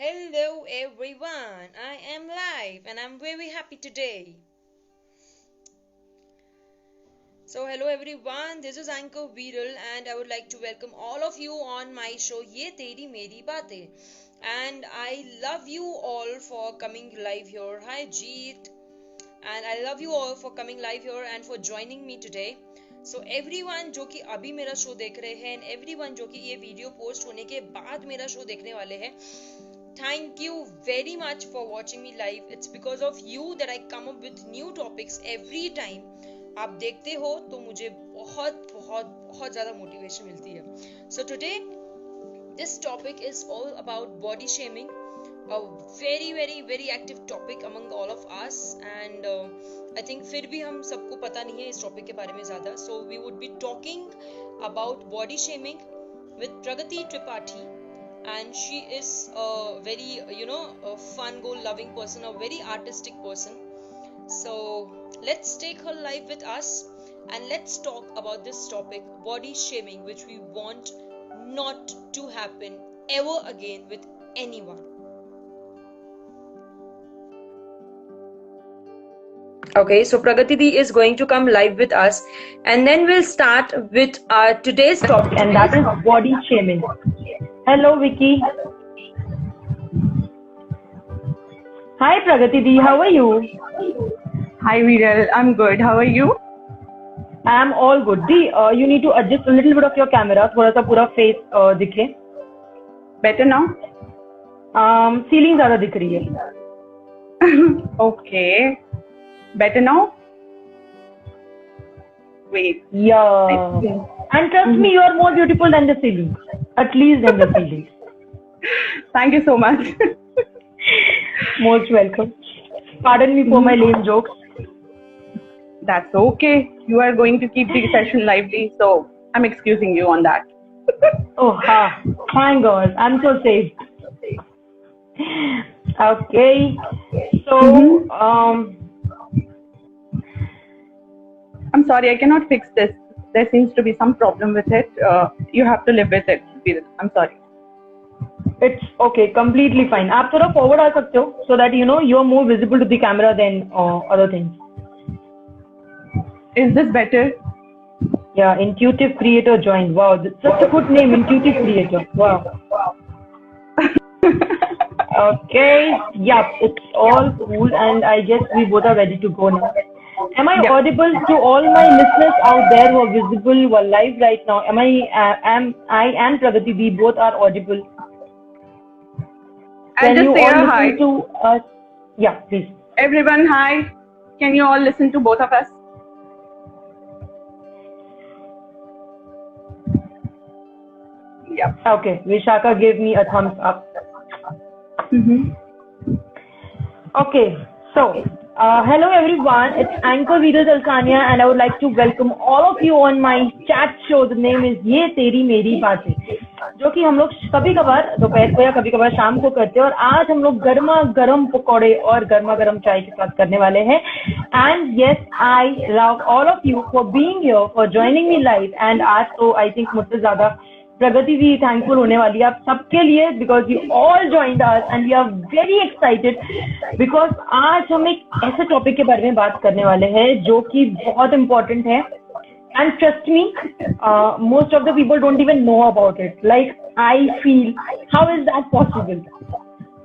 Hello everyone, I am live and I'm very happy today. So hello everyone, this is Anchor Viral and I would like to welcome all of you on my show Ye Teri Meri Baatein. And I love you all for coming live here. Hi Jeet. And I love you all for coming live here and for joining me today. So everyone जो कि अभी मेरा show देख रहे हैं and everyone जो कि ये वीडियो पोस्ट होने के बाद मेरा शो देखने वाले हैं, thank you very much for watching me live. It's because of you that I come up with new topics every time. आप देखते हो तो मुझे बहुत बहुत बहुत ज़्यादा मोटिवेशन मिलती है. So today this topic is all about body shaming, a very very very active topic among all of us and I think फिर भी हम सबको पता नहीं है इस टॉपिक के बारे में ज़्यादा. So we would be talking about body shaming with Pragati Tripathi. And she is a very a fun goal loving person, a very artistic person. So let's take her live with us and let's talk about this topic, body shaming, which we want not to happen ever again with anyone. Okay, so Pragati Di is going to come live with us and then we'll start with our today's topic, and that is body shaming. Hello Vicky. Hi Pragati Di, how are you? Hi Viral, I'm good. How are you? I'm all good. Di, you need to adjust a little bit of your camera, थोड़ा सा पूरा face दिखे. Better now? Ceiling ज़्यादा दिख रही है. Okay. Better now? Wait. Yeah. And trust me, you are more beautiful than the ceiling. At least than the ceiling. Thank you so much. Most welcome. Pardon me for my lame jokes. That's okay. You are going to keep the session lively, so I'm excusing you on that. Oh, thank God. I'm so safe. Okay. So, I'm sorry, I cannot fix this. There seems to be some problem with it. You have to live with it. I'm sorry. It's okay, completely fine. आप थोड़ा forward आ सकते हो so that you are more visible to the camera than other things. Is this better? Yeah, Intuitive Creator joined. Wow, that's such a good name, Intuitive Creator. Wow. Okay, yeah, it's all cool and I guess we both are ready to go now. Am I audible to all my listeners out there who are visible, who are live right now? I and Pragati, we both are audible. I'll just say a hi. To us? Yeah, please. Everyone, hi. Can you all listen to both of us? Yeah. Okay, Vishaka gave me a thumbs up. Okay, so hello everyone, it's Anchor Viral Talsania and I would like to welcome all of you on my chat show. The name is Ye Teri Meri Baatein, जो कि हम लोग कभी कभार दोपहर को या कभी कभार शाम को करते हैं और आज हम लोग गर्मा गर्म पकौड़े और गर्मा गर्म चाय के साथ करने वाले हैं. And yes, I love all of you for being here, for joining me live. And आज तो I think मुझसे ज़्यादा प्रगति भी थैंकफुल होने वाली है आप सबके लिए, because you all joined us and we are very excited because आज हम एक ऐसे टॉपिक के बारे में बात करने वाले हैं जो कि बहुत इम्पोर्टेंट है. And trust me, most of the people don't even know about it. Like I feel how is that possible.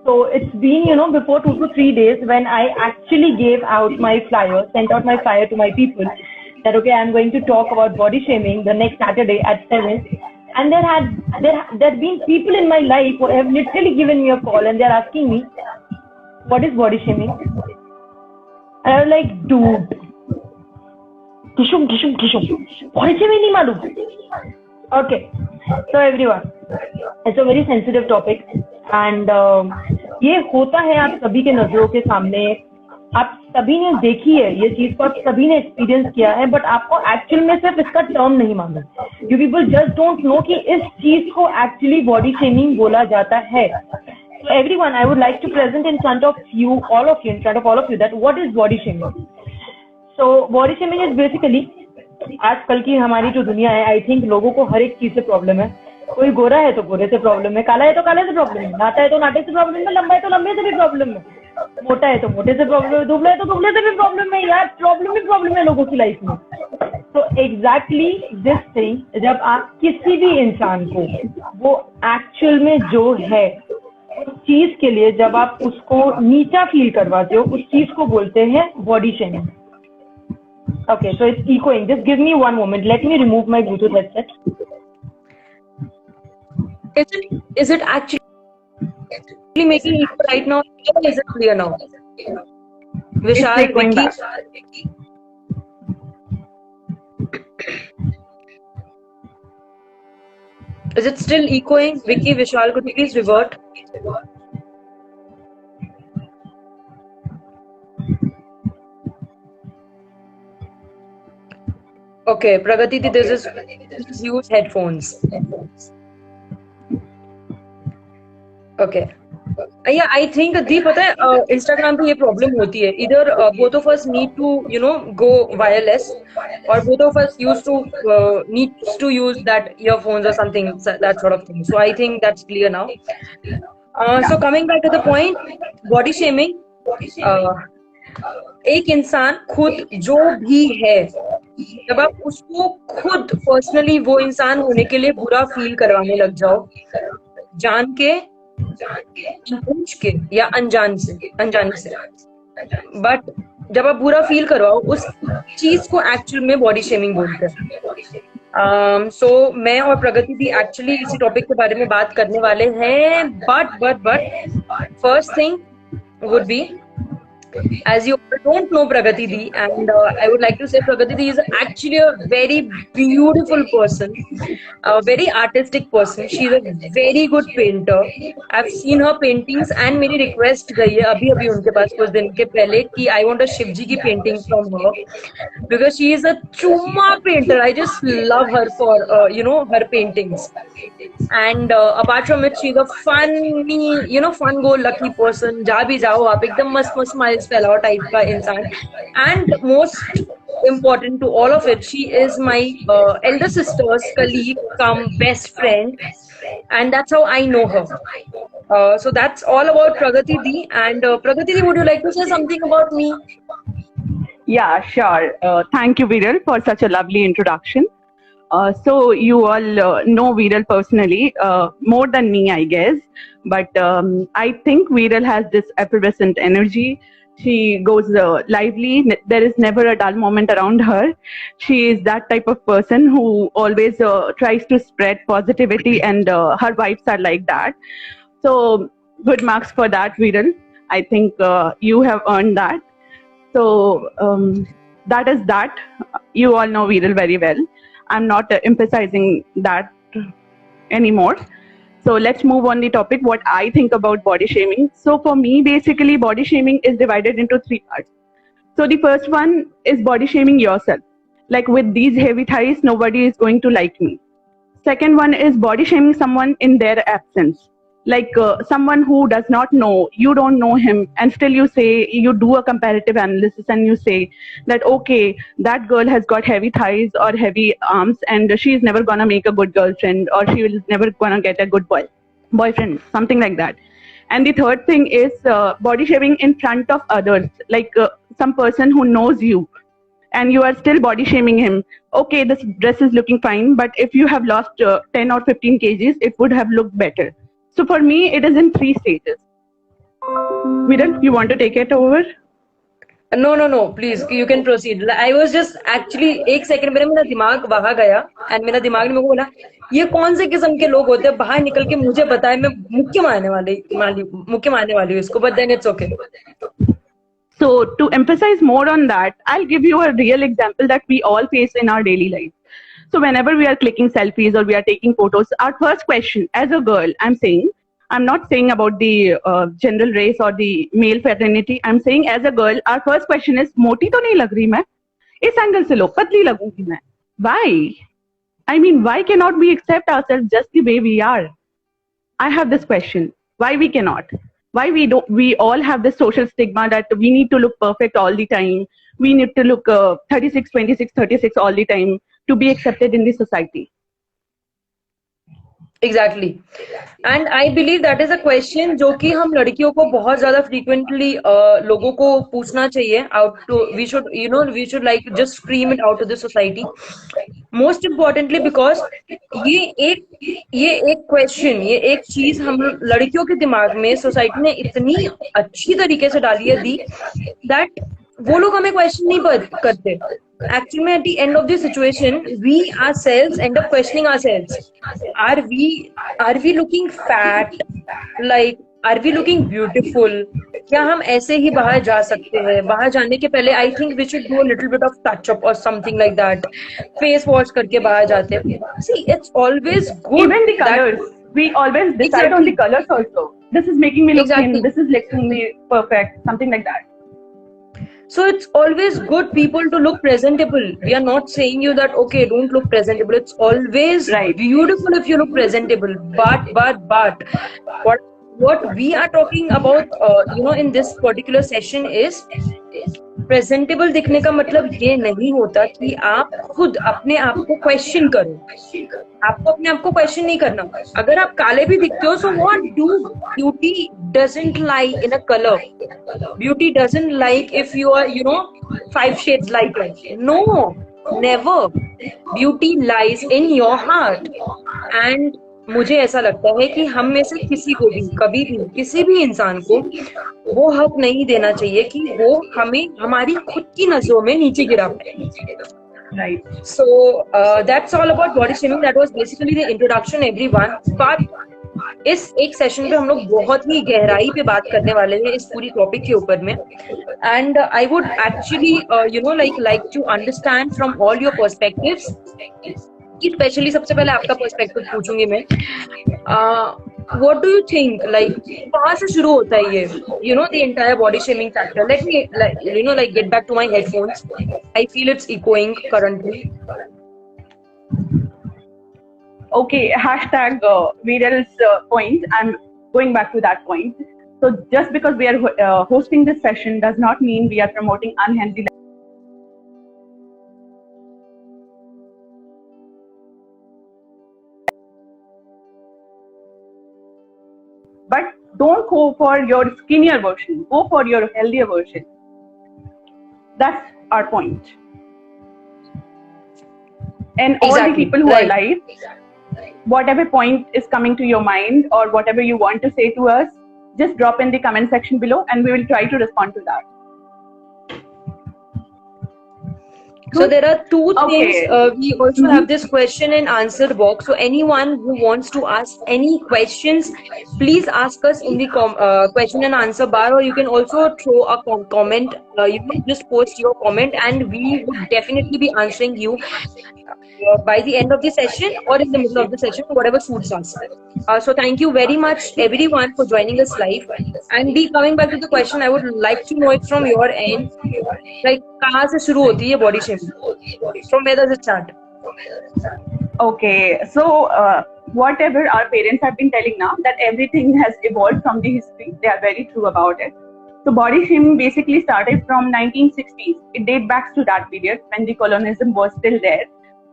So it's been, before 2 to 3 days when I actually gave out my flyer, sent out my flyer to my people that, okay, I'm going to talk about body shaming the next Saturday at 7. And there had been people in my life who have literally given me a call and they're asking me, what is body shaming? And I was like, dude, kishum, body shaming nahi malum. Okay, so everyone, it's a very sensitive topic and ये होता है आप सभी के नजरों के सामने. आप सभी ने देखी है ये चीज को, आप सभी ने एक्सपीरियंस किया है, बट आपको एक्चुअल में सिर्फ इसका टर्म नहीं मालूम. You people just don't know कि इस चीज को एक्चुअली बॉडी शेमिंग बोला जाता है. So everyone, I would like to present in front of you, all of you, that what is body shaming. So body shaming is basically, आजकल की हमारी जो दुनिया है, आई थिंक लोगों को हर एक चीज से प्रॉब्लम है. कोई गोरा है तो गोरे से प्रॉब्लम है, काला है तो काले से प्रॉब्लम है, नाटा है तो नाटे से प्रॉब्लम है, लंबा है तो लंबे से भी प्रॉब्लम है, मोटा है तो मोटे से प्रॉब्लम है, दुबला है तो दुबले से भी प्रॉब्लम है यार, प्रॉब्लम ही प्रॉब्लम है लोगों की लाइफ में। तो एग्जैक्टली दिस थिंग, जब आप किसी भी इंसान को वो एक्चुअल में जो है उस चीज के लिए जब आप उसको नीचा फील करवाते हो, उस चीज को बोलते हैं body shaming. Okay, so it's echoing. Just give me one moment. Let me remove my Bluetooth headset. Is it actually making echo right now? Or is it clear now? Vishal, It's going Vicky. Is it still echoing? Vicky, Vishal, could you please revert? Okay, Pragati, this is use headphones. Okay. Yeah, I think दी पता है Instagram पे ये problem होती है. Either both of us need to go wireless, or both of us needs to use that earphones or something, that sort of thing. So I think that's clear now. So coming back to the point, body shaming. एक इंसान खुद जो भी है, जब आप उसको खुद पर्सनली वो इंसान होने के लिए बुरा फील करवाने लग जाओ, जान के, पूछ के या अनजाने से, बट जब आप बुरा फील करवाओ, उस चीज को एक्चुअल में बॉडी शेमिंग बोलते हैं। सो मैं और प्रगति भी एक्चुअली इसी टॉपिक के बारे में बात करने वाले हैं, but first thing would be, as you all don't know Pragati Di, and I would like to say Pragati Di is actually a very beautiful person, a very artistic person. She is a very good painter. I've seen her paintings and मेरी request गई है अभी उनके पास कुछ दिन के पहले कि I want a शिव जी की painting from her, because she is a chumma painter. I just love her for her paintings. And apart from it, she's a funny, fun go lucky person. जहाँ भी जाओ आप एकदम मस्त स्माइल्स फैलाओ टाइप का इंसान. And most important to all of it, she is my elder sister's colleague cum best friend, and that's how I know her. So that's all about Pragati Di. And Pragati Di, would you like to say something about me? Yeah, sure. Thank you, Viral, for such a lovely introduction. So you all know Viral personally, more than me, I guess. But I think Viral has this effervescent energy. She goes lively. There is never a dull moment around her. She is that type of person who always tries to spread positivity, and her vibes are like that. So good marks for that, Viral. I think you have earned that. So that is that. You all know Viral very well. I'm not emphasizing that anymore. So let's move on the topic, what I think about body shaming. So for me, basically, body shaming is divided into 3 parts. So the first one is body shaming yourself. Like, with these heavy thighs, nobody is going to like me. Second one is body shaming someone in their absence. Like someone who does not know, you don't know him, and still you do a comparative analysis and you say that, okay, that girl has got heavy thighs or heavy arms, and she is never gonna make a good girlfriend, or she will never gonna get a good boyfriend, something like that. And the third thing is body shaming in front of others, like some person who knows you, and you are still body shaming him. Okay, this dress is looking fine, but if you have lost 10 or 15 kgs, it would have looked better. So for me, it is in 3 stages. Viral, you want to take it over? No, please, you can proceed. I was just actually एक second मेरा दिमाग वहां गया, and मेरा दिमाग ने मेरे को बोला ये कौन से किस्म के लोग होते हैं, बाहर निकल के मुझे बताए, मैं मुक्के मारने वाली हूँ इसको, but then it's okay. So to emphasize more on that, I'll give you a real example that we all face in our daily life. So whenever we are clicking selfies or we are taking photos, our first question as a girl, I'm not saying about the general race or the male fraternity. I'm saying as a girl, our first question is, मोटी तो नहीं लग रही मैं? इस angle से लो, पतली लगूंगी मैं. Why? I mean, why cannot we accept ourselves just the way we are? I have this question. Why we cannot? Why we all have this social stigma that we need to look perfect all the time. We need to look 36, 26, 36 all the time to be accepted in the society. Exactly and I believe that is a question जो कि हम लड़कियों को बहुत ज्यादा frequently लोगों को पूछना चाहिए out to we should like just scream it out to the society most importantly because ये एक ये एक क्वेश्चन ये एक चीज हम लड़कियों के दिमाग में सोसाइटी ने इतनी अच्छी तरीके से डाली है दी दैट वो लोग हमें क्वेश्चन नहीं करते actually में at the end of the situation we ourselves end up questioning ourselves are we are we looking fat like are we looking beautiful क्या हम ऐसे ही बाहर जा सकते हैं बाहर जाने के पहले I think we should do a little bit of touch up और something like that face wash करके बाहर जाते हैं see it's always good Even the colors, we always decide on the colors also. This is making me look thin. Exactly. This is making me perfect. Something like that. So it's always good people to look presentable. We are not saying you that okay, don't look presentable. It's always Right. beautiful if you look presentable. But what we are talking about, in this particular session is presentable दिखने का मतलब ये नहीं होता कि आप खुद अपने आप को क्वेश्चन करो आपको अपने आप को क्वेश्चन नहीं करना अगर आप काले भी दिखते हो so what do beauty doesn't lie in a colour beauty doesn't like if you are 5 shades lighter no never beauty lies in your heart and मुझे ऐसा लगता है कि हम में से किसी को भी कभी भी किसी भी इंसान को वो हक नहीं देना चाहिए कि वो हमें हमारी खुद की नजरों में नीचे गिरा पाए Right. So that's all about body shaming. That was basically the introduction, everyone. But इस एक सेशन पे हम लोग बहुत ही गहराई पे बात करने वाले हैं इस पूरी टॉपिक के ऊपर में and I would actually like to understand from all your perspectives specially सबसे पहले आपका पर्सपेक्टिव पूछूंगी मैं what do you think like कहाँ से शुरू होता है ये the entire body shaming factor let me get back to my headphones I feel it's echoing currently Okay, hashtag Viral's point. I'm going back to that point. So just because we are hosting this session does not mean we are promoting unhealthy. But don't go for your skinnier version. Go for your healthier version. That's our point. And all the people who are live, whatever point is coming to your mind or whatever you want to say to us, just drop in the comment section below and we will try to respond to that. So there are two things. We also have this question and answer box. So anyone who wants to ask any questions, please ask us in the question and answer bar, or you can also throw a comment. You can just post your comment, and we would definitely be answering you by the end of the session or in the middle of the session, whatever suits us. So thank you very much, everyone, for joining us live. And be coming back to the question, I would like to know it from your end. Like, कहाँ से शुरू होती है body shaming? From where does it start? Okay, so whatever our parents have been telling now, that everything has evolved from the history. They are very true about it. So body shaming basically started from 1960s. It dates back to that period when the colonialism was still there.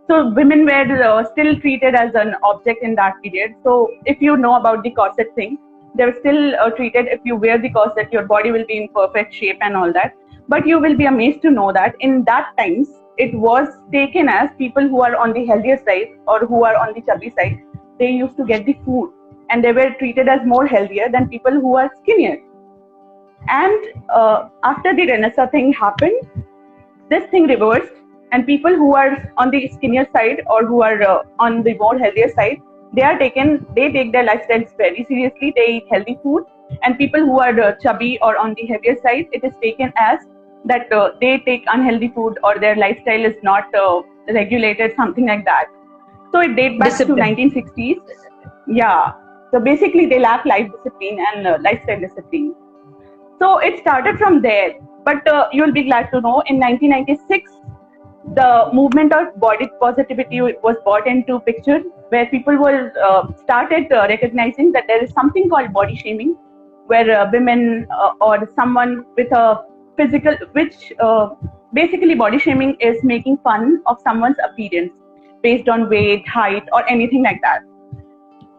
So women were still treated as an object in that period. So if you know about the corset thing, they were still treated, if you wear the corset, your body will be in perfect shape and all that. But you will be amazed to know that in that times, it was taken as people who are on the healthier side or who are on the chubby side, they used to get the food and they were treated as more healthier than people who are skinnier. And after the Renaissance thing happened, this thing reversed and people who are on the skinnier side or who are on the more healthier side, they take their lifestyles very seriously. They eat healthy food, and people who are chubby or on the heavier side, it is taken as that they take unhealthy food or their lifestyle is not regulated, something like that. So it dates back to 1960s. Yeah. So basically they lack life discipline and lifestyle discipline. So it started from there. But you'll be glad to know in 1996, the movement of body positivity was brought into picture, where people were started recognizing that there is something called body shaming, where women or someone with a physical, which basically body shaming is making fun of someone's appearance based on weight, height, or anything like that.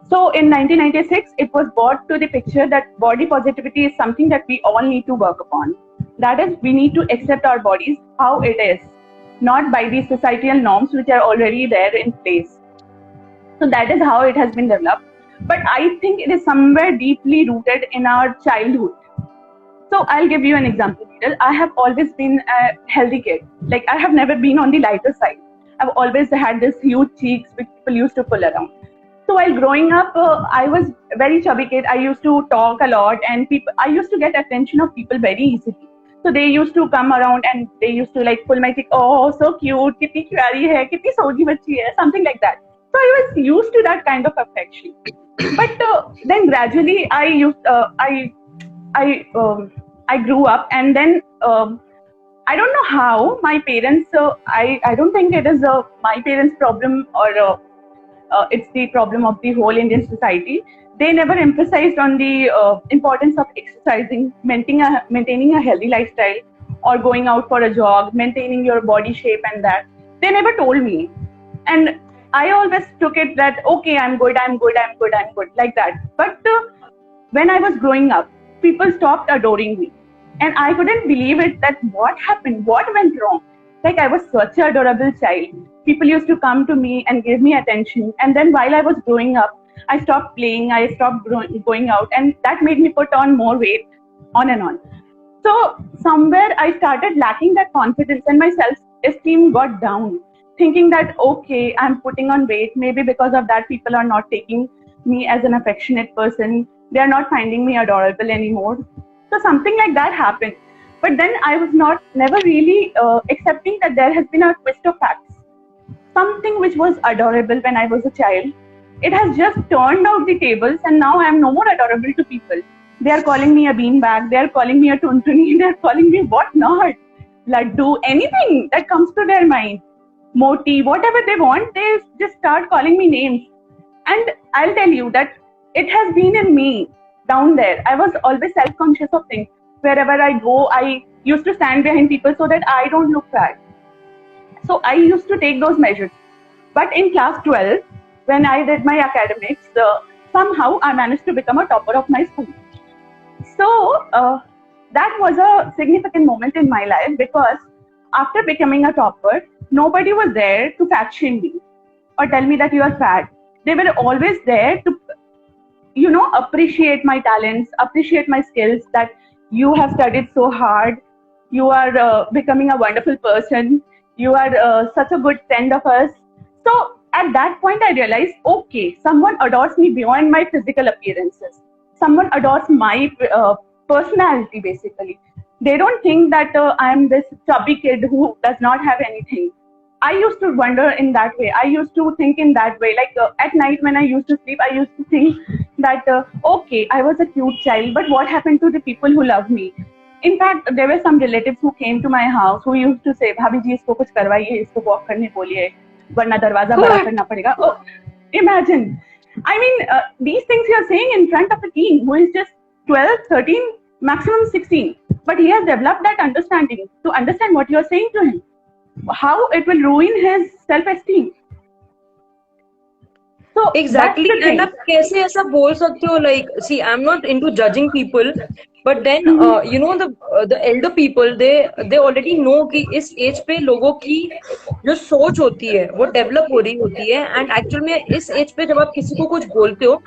So in 1996, it was brought to the picture that body positivity is something that we all need to work upon. That is, we need to accept our bodies how it is, not by these societal norms which are already there in place. So that is how it has been developed. But I think it is somewhere deeply rooted in our childhood. So I'll give you an example, Viral. I have always been a healthy kid. Like, I have never been on the lighter side. I've always had this huge cheeks which people used to pull around. So while growing up, I was a very chubby kid. I used to talk a lot, and I used to get attention of people very easily. So they used to come around and they used to like pull my cheek. Oh, so cute! Kitty kyari hai, kitty soji bachi hai, something like that. So I was used to that kind of affection. But then gradually, I grew up, and then I don't know how my parents. I don't think it is my parents' problem, or it's the problem of the whole Indian society. They never emphasized on the importance of exercising, maintaining a healthy lifestyle, or going out for a jog, maintaining your body shape, and that. They never told me, and I always took it that okay, I'm good, like that. But when I was growing up, people stopped adoring me, and I couldn't believe it. That what happened? What went wrong? Like, I was such an adorable child. People used to come to me and give me attention. And then while I was growing up, I stopped playing, I stopped going out, and that made me put on more weight, on and on. So somewhere I started lacking that confidence, and my self-esteem got down, thinking that, okay, I'm putting on weight. Maybe because of that, people are not taking me as an affectionate person. They are not finding me adorable anymore. So something like that happened. But then I was never really accepting that there has been a twist of facts. Something which was adorable when I was a child, it has just turned out the tables, and now I am no more adorable to people. They are calling me a beanbag, they are calling me a tuntuni, they are calling me what not, laddu, anything that comes to their mind, moti, whatever they want, they just start calling me names. And I'll tell you that it has been in me down there. I was always self-conscious of things. Wherever I go, I used to stand behind people so that I don't look fat. So I used to take those measures. But in class 12, when I did my academics, somehow I managed to become a topper of my school. So that was a significant moment in my life, because after becoming a topper, nobody was there to fat shame me or tell me that you are fat. They were always there to, appreciate my talents, appreciate my skills, that you have studied so hard, you are becoming a wonderful person, you are such a good friend of us. So at that point, I realized, okay, someone adores me beyond my physical appearances. Someone adores my personality, basically. They don't think that I'm this chubby kid who does not have anything. I used to wonder in that way. I used to think in that way. Like at night when I used to sleep, I used to think that, okay, I was a cute child, but what happened to the people who love me? In fact, there were some relatives who came to my house who used to say, "Bhabhi ji, isko kuch karwaiye, isko walk karne boliye, warna darwaza bada karna padega." Oh, imagine. I mean, these things you are saying in front of a teen who is just 12, 13, maximum 16. But he has developed that understanding to understand what you are saying to him, how it will ruin his self-esteem. So Exactly, and आप कैसे ऐसा बोल सकते हो? Like, see, I'm not into judging people, but then the elder people, they already know कि इस as पे लोगों की जो सोच होती है वो डेवलप हो रही होती है, एंड एक्चुअल में इस एज पे जब आप किसी को कुछ बोलते हो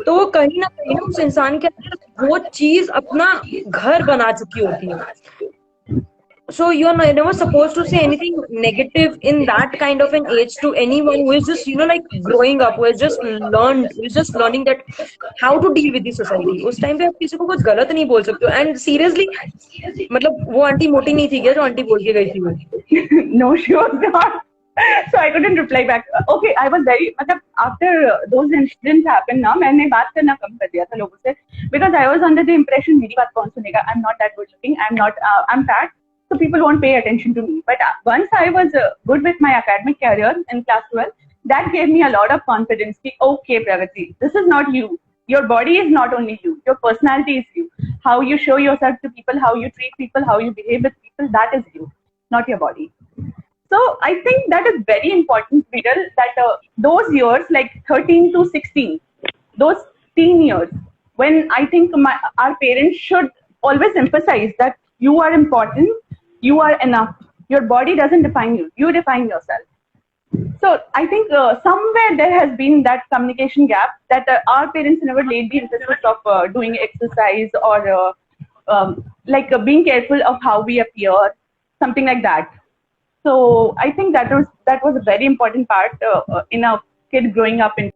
तो वो कहीं ना कहीं उस इंसान के अंदर वो चीज अपना घर बना चुकी होती है. So you're never supposed to say anything negative in that kind of an age to anyone who is just like growing up, who is just learning that how to deal with the society. उस time पे आप किसी को कुछ गलत नहीं बोल सकते हो. And seriously, मतलब वो आंटी मोटी नहीं थी क्या जो आंटी बोल के गई थी वो? No, she was not. So I couldn't reply back. Okay, I was very, मतलब after those incidents happened ना, मैंने बात करना कम कर दिया था लोगों से, because I was under the impression मेरी बात कौन सुनेगा? I'm not that good looking. I'm fat. So people won't pay attention to me. But once I was good with my academic career in class 12, that gave me a lot of confidence. Okay, Pravati, this is not you. Your body is not only you. Your personality is you. How you show yourself to people, how you treat people, how you behave with people, that is you, not your body. So I think that is very important, Viral, that those years, like 13 to 16, those teen years, when I think our parents should always emphasize that you are important, you are enough. Your body doesn't define you. You define yourself. So I think somewhere there has been that communication gap that our parents never laid the emphasis of doing exercise or being careful of how we appear, something like that. So I think that was a very important part in a kid growing up in.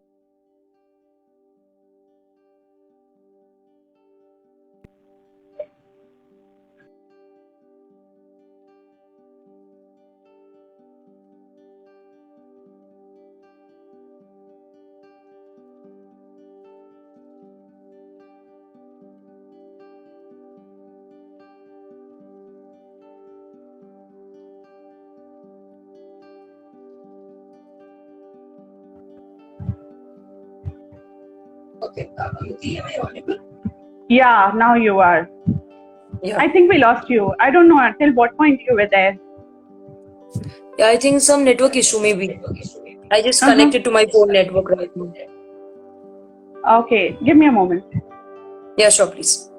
Yeah, now you are. Yeah. I think we lost you. I don't know until what point you were there. Yeah, I think some network issue maybe. I just connected to my phone network right now. Okay, give me a moment. Yeah, sure, please.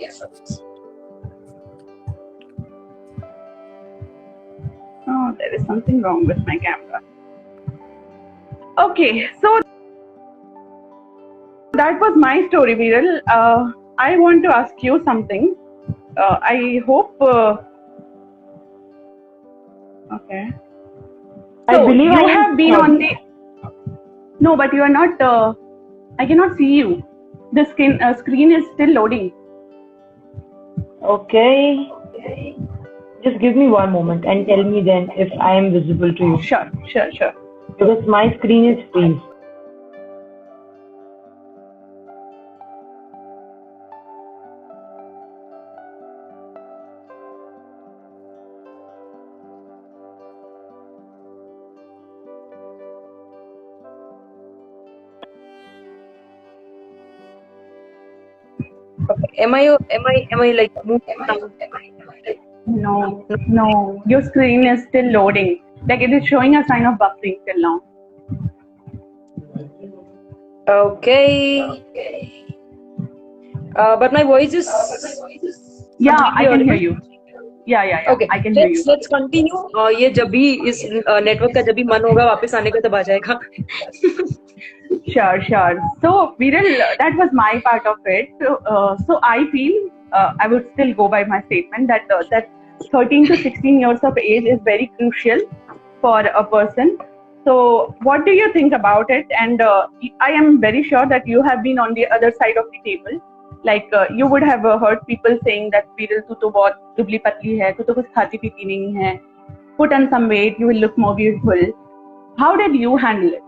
Oh, there is something wrong with my camera. Okay, so that was my story, Viral. I want to ask you something. I hope. Okay. I So believe you I have been on the. No, but you are not. I cannot see you. The screen is still loading. Okay. Just give me one moment and tell me then if I am visible to you. Sure. Because my screen is freeze. Am I like moving now? No. Your screen is still loading. Like it is showing a sign of buffering till now. Okay. But my voice is. Yeah, I can hear you. Yeah. Okay. I can hear you. Let's continue. ये जब भी इस network का जब भी मन होगा वापस आने का तब आ जाएगा. Sure. So, Viral, that was my part of it. So I feel I would still go by my statement that 13 to 16 years of age is very crucial for a person. So, what do you think about it? And I am very sure that you have been on the other side of the table. Like you would have heard people saying that Viral, तू तो बहुत दुबली पतली है, तू तो कुछ खाती पीती नहीं है. Put on some weight, you will look more beautiful. How did you handle it?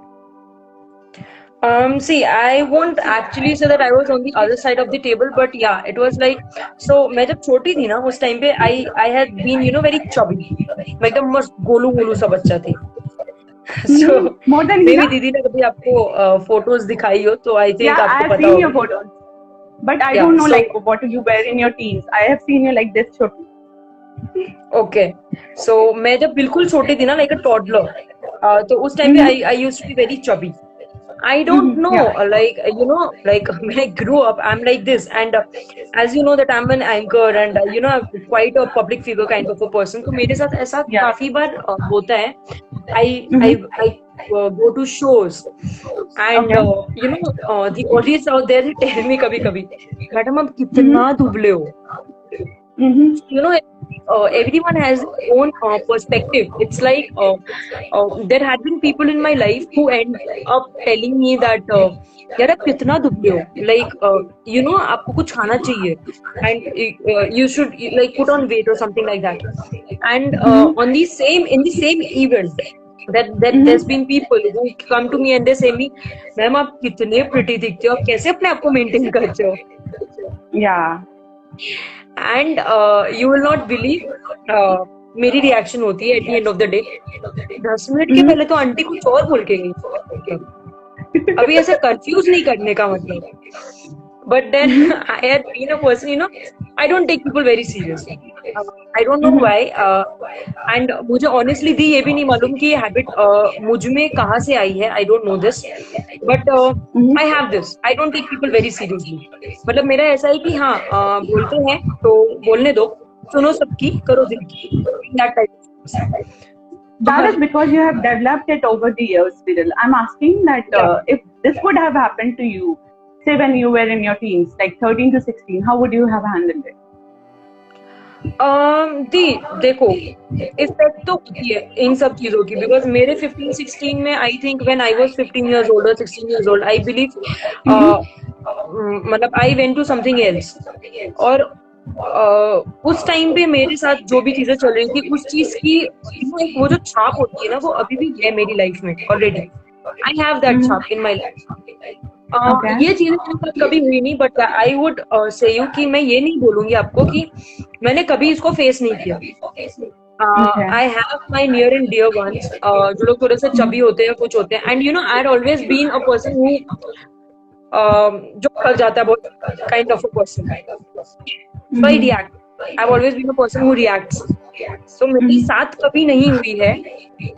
See, I won't actually say that I was on the other side of the table, but yeah, it was like, so मैं जब छोटी थी ना उस time पे I had been very chubby, मैं एकदम मस्त गोलू सा बच्चा थी. So more than मेरी दीदी ने कभी आपको फोटोज दिखाई हो तो I think I आपको have पता seen your होगा. photos, but I don't know like what you wear in your teens. I have seen you like this छोटी. Okay, so मैं जब बिल्कुल छोटी थी ना like a toddler, तो उस टाइम पे I used to be very chubby. I don't know, like when I grew up, I'm like this, and as you know that I'm an anchor and I'm quite a public figure kind of a person. तो मेरे साथ ऐसा काफी बार होता है. I go to shows, and the audience out there they tell me कभी madam आप कितना दुबले हो. Everyone has their own perspective. It's like there had been people in my life who end up telling me that यार आप कितना दुबले हो, like आपको कुछ खाना चाहिए and you should like put on weight or something like that. And in the same event that there's been people who come to me and they say me, ma'am आप कितने pretty दिखते हो, आप कैसे अपने आप को maintain करते हो. Yeah. And you will not believe मेरी रिएक्शन होती है at the end of the day. 10 minute के पहले तो आंटी कुछ और बोल के गई. अभी ऐसे कंफ्यूज नहीं करने का मतलब. But then I had been a person, I don't take people very seriously. I don't know why. And मुझे honestly दी ये भी नहीं मालूम कि ये habit मुझ में कहाँ से आई है. I don't know this, but I have this. I don't take people very seriously. मतलब मेरा ऐसा है कि हाँ बोलते हैं तो बोलने दो, सुनो सबकी, करो दिल की. That type. That is because you have developed it over the years, Viral. I'm asking that if this would have happened to you, say when you were in your teens, like 13 to 16, how would you have handled it? देखो effect तो होती है इन सब चीजों की, because मेरे 15-16 में I think when I was 15 years old or 16 years old, I believe मतलब I went to something else. और उस टाइम पे मेरे साथ जो भी चीजें चल रही थी उस चीज की वो जो छाप होती है ना, वो अभी भी है मेरी लाइफ में ऑलरेडी. आई हैव दैट छाप इन माई लाइफ. ये चीजें मेरे साथ कभी हुई नहीं, but I would say you कि मैं ये नहीं बोलूंगी आपको कि मैंने कभी इसको फेस नहीं किया. I have my near and dear ones जो लोग थोड़े से चबी होते हैं, कुछ होते हैं, and you know I had always been a person who जो कर जाता है, बहुत kind of a person. So I react. I have always been a person who reacts. तो मेरे साथ कभी नहीं हुई है,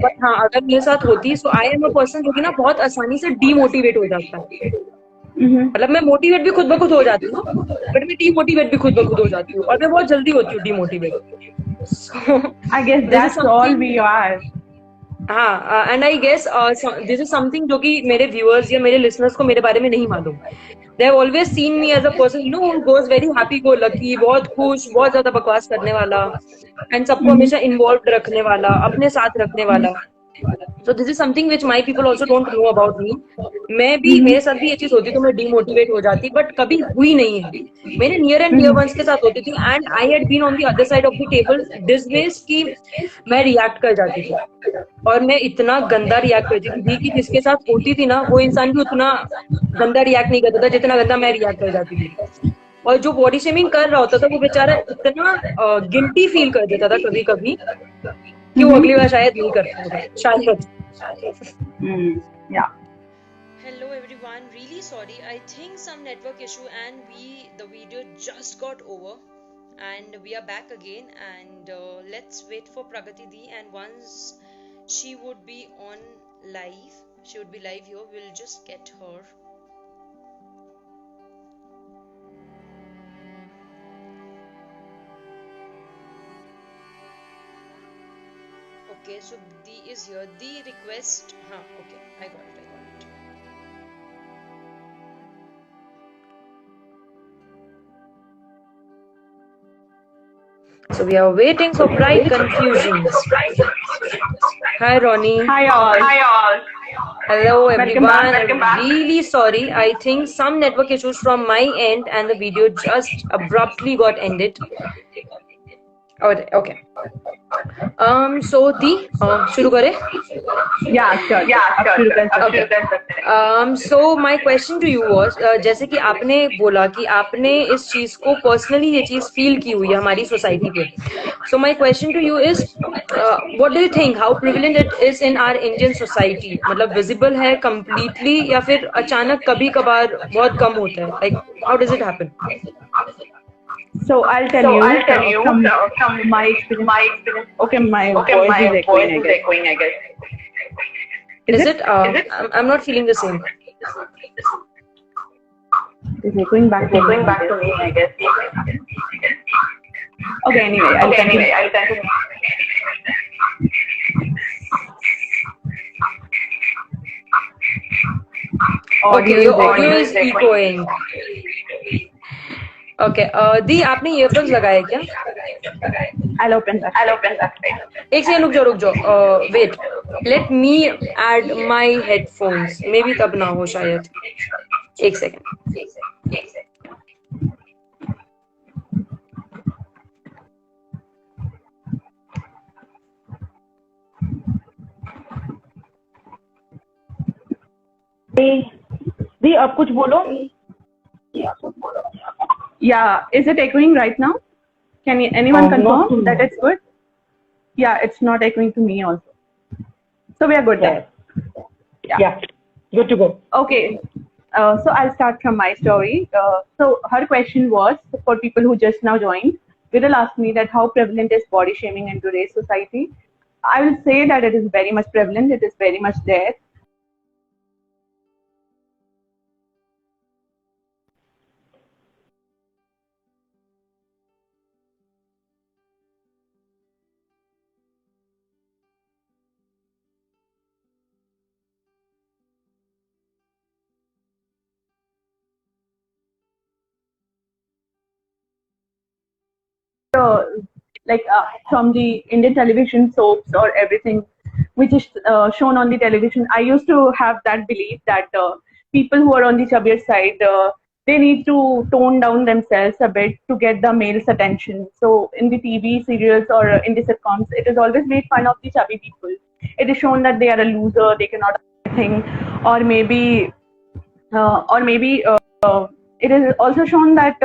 बट हाँ अगर मेरे साथ होती, सो आई एम अ पर्सन जो कि ना बहुत आसानी से डीमोटिवेट हो जाता है. मतलब मैं मोटिवेट भी खुद ब खुद हो जाती हूँ, बट मैं डीमोटिवेट भी खुद ब खुद हो जाती हूँ, और मैं बहुत जल्दी होती हूँ demotivate. So I guess that's all we are. हाँ, and I guess this is something जो कि मेरे व्यूअर्स या मेरे लिसनर्स को मेरे बारे में नहीं मालूम. They have always seen me as a person, you know, who goes very happy go lucky, बहुत खुश, बहुत ज्यादा बकवास करने वाला, एंड सबको हमेशा इन्वॉल्व रखने वाला, अपने साथ रखने वाला. So this is something which my people also don't know about me. मैं भी, मेरे साथ भी ये चीज होती तो मैं डीमोटिवेट हो जाती, बट कभी हुई नहीं है. मेरे नियर एंड डियर वंस के साथ होती थी, and I had been on the other side of the table this ways कि मैं रिएक्ट कर जाती थी, और मैं इतना गंदा रिएक्ट करती थी कि जिसके साथ होती थी ना वो इंसान भी उतना गंदा रिएक्ट नहीं करता था जितना गंदा मैं रिएक्ट कर जाती थी. और जो बॉडी शेमिंग कर रहा होता था वो बेचारा इतना गिल्टी फील कर देता था कभी कभी कि वो अगली बार शायद नहीं करता होगा, शायद. Yeah. Hello everyone, really sorry. I think some network issue and the video just got over and we are back again, and let's wait for Pragati Di, and once she would be on live, she would be live here, we'll just get her. Okay, so Di is here. Di request. Okay, I got it. So we are waiting for Bright Confusions. Hi Ronnie. Hi all. Hello everyone. Welcome back. I'm really sorry. I think some network issues from my end and the video just abruptly got ended. Okay. So Di, शुरू करें? Yeah, sure. So my question to you was, जैसे कि आपने बोला कि आपने इस चीज को पर्सनली ये चीज फील की हुई है हमारी सोसाइटी पे. So my question to you is, what do you think? How prevalent it is in our Indian society? मतलब visible है completely या फिर अचानक कभी कभार बहुत कम होता है? Like how does it happen? So I'll tell you from my experience. Okay, my voice is echoing, I guess. Is it? I'm not feeling the same. It's echoing back to me, I guess. Okay, anyway, I'll continue. Okay, your audio is echoing. Okay, Di, आपने earphones लगाए क्या? I'll open that. एक second रुक जाओ. Wait, let me add my headphones. Maybe तब ना हो शायद. एक सेकंड. दी अब कुछ बोलो. Yeah, is it echoing right now? Can anyone confirm that it's good? Yeah, it's not echoing to me also. So we are good there. Yeah, good to go. Okay. So I'll start from my story. So her question was for people who just now joined. Viral asked me that how prevalent is body shaming in today's society. I will say that it is very much prevalent. It is very much there. uh, from the Indian television soaps or everything which is shown on the television, I used to have that belief that people who are on the chubbier side, they need to tone down themselves a bit to get the male's attention. So in the TV serials or in the sitcoms, it is always made fun of the chubby people. It is shown that they are a loser, they cannot do anything, or maybe it is also shown that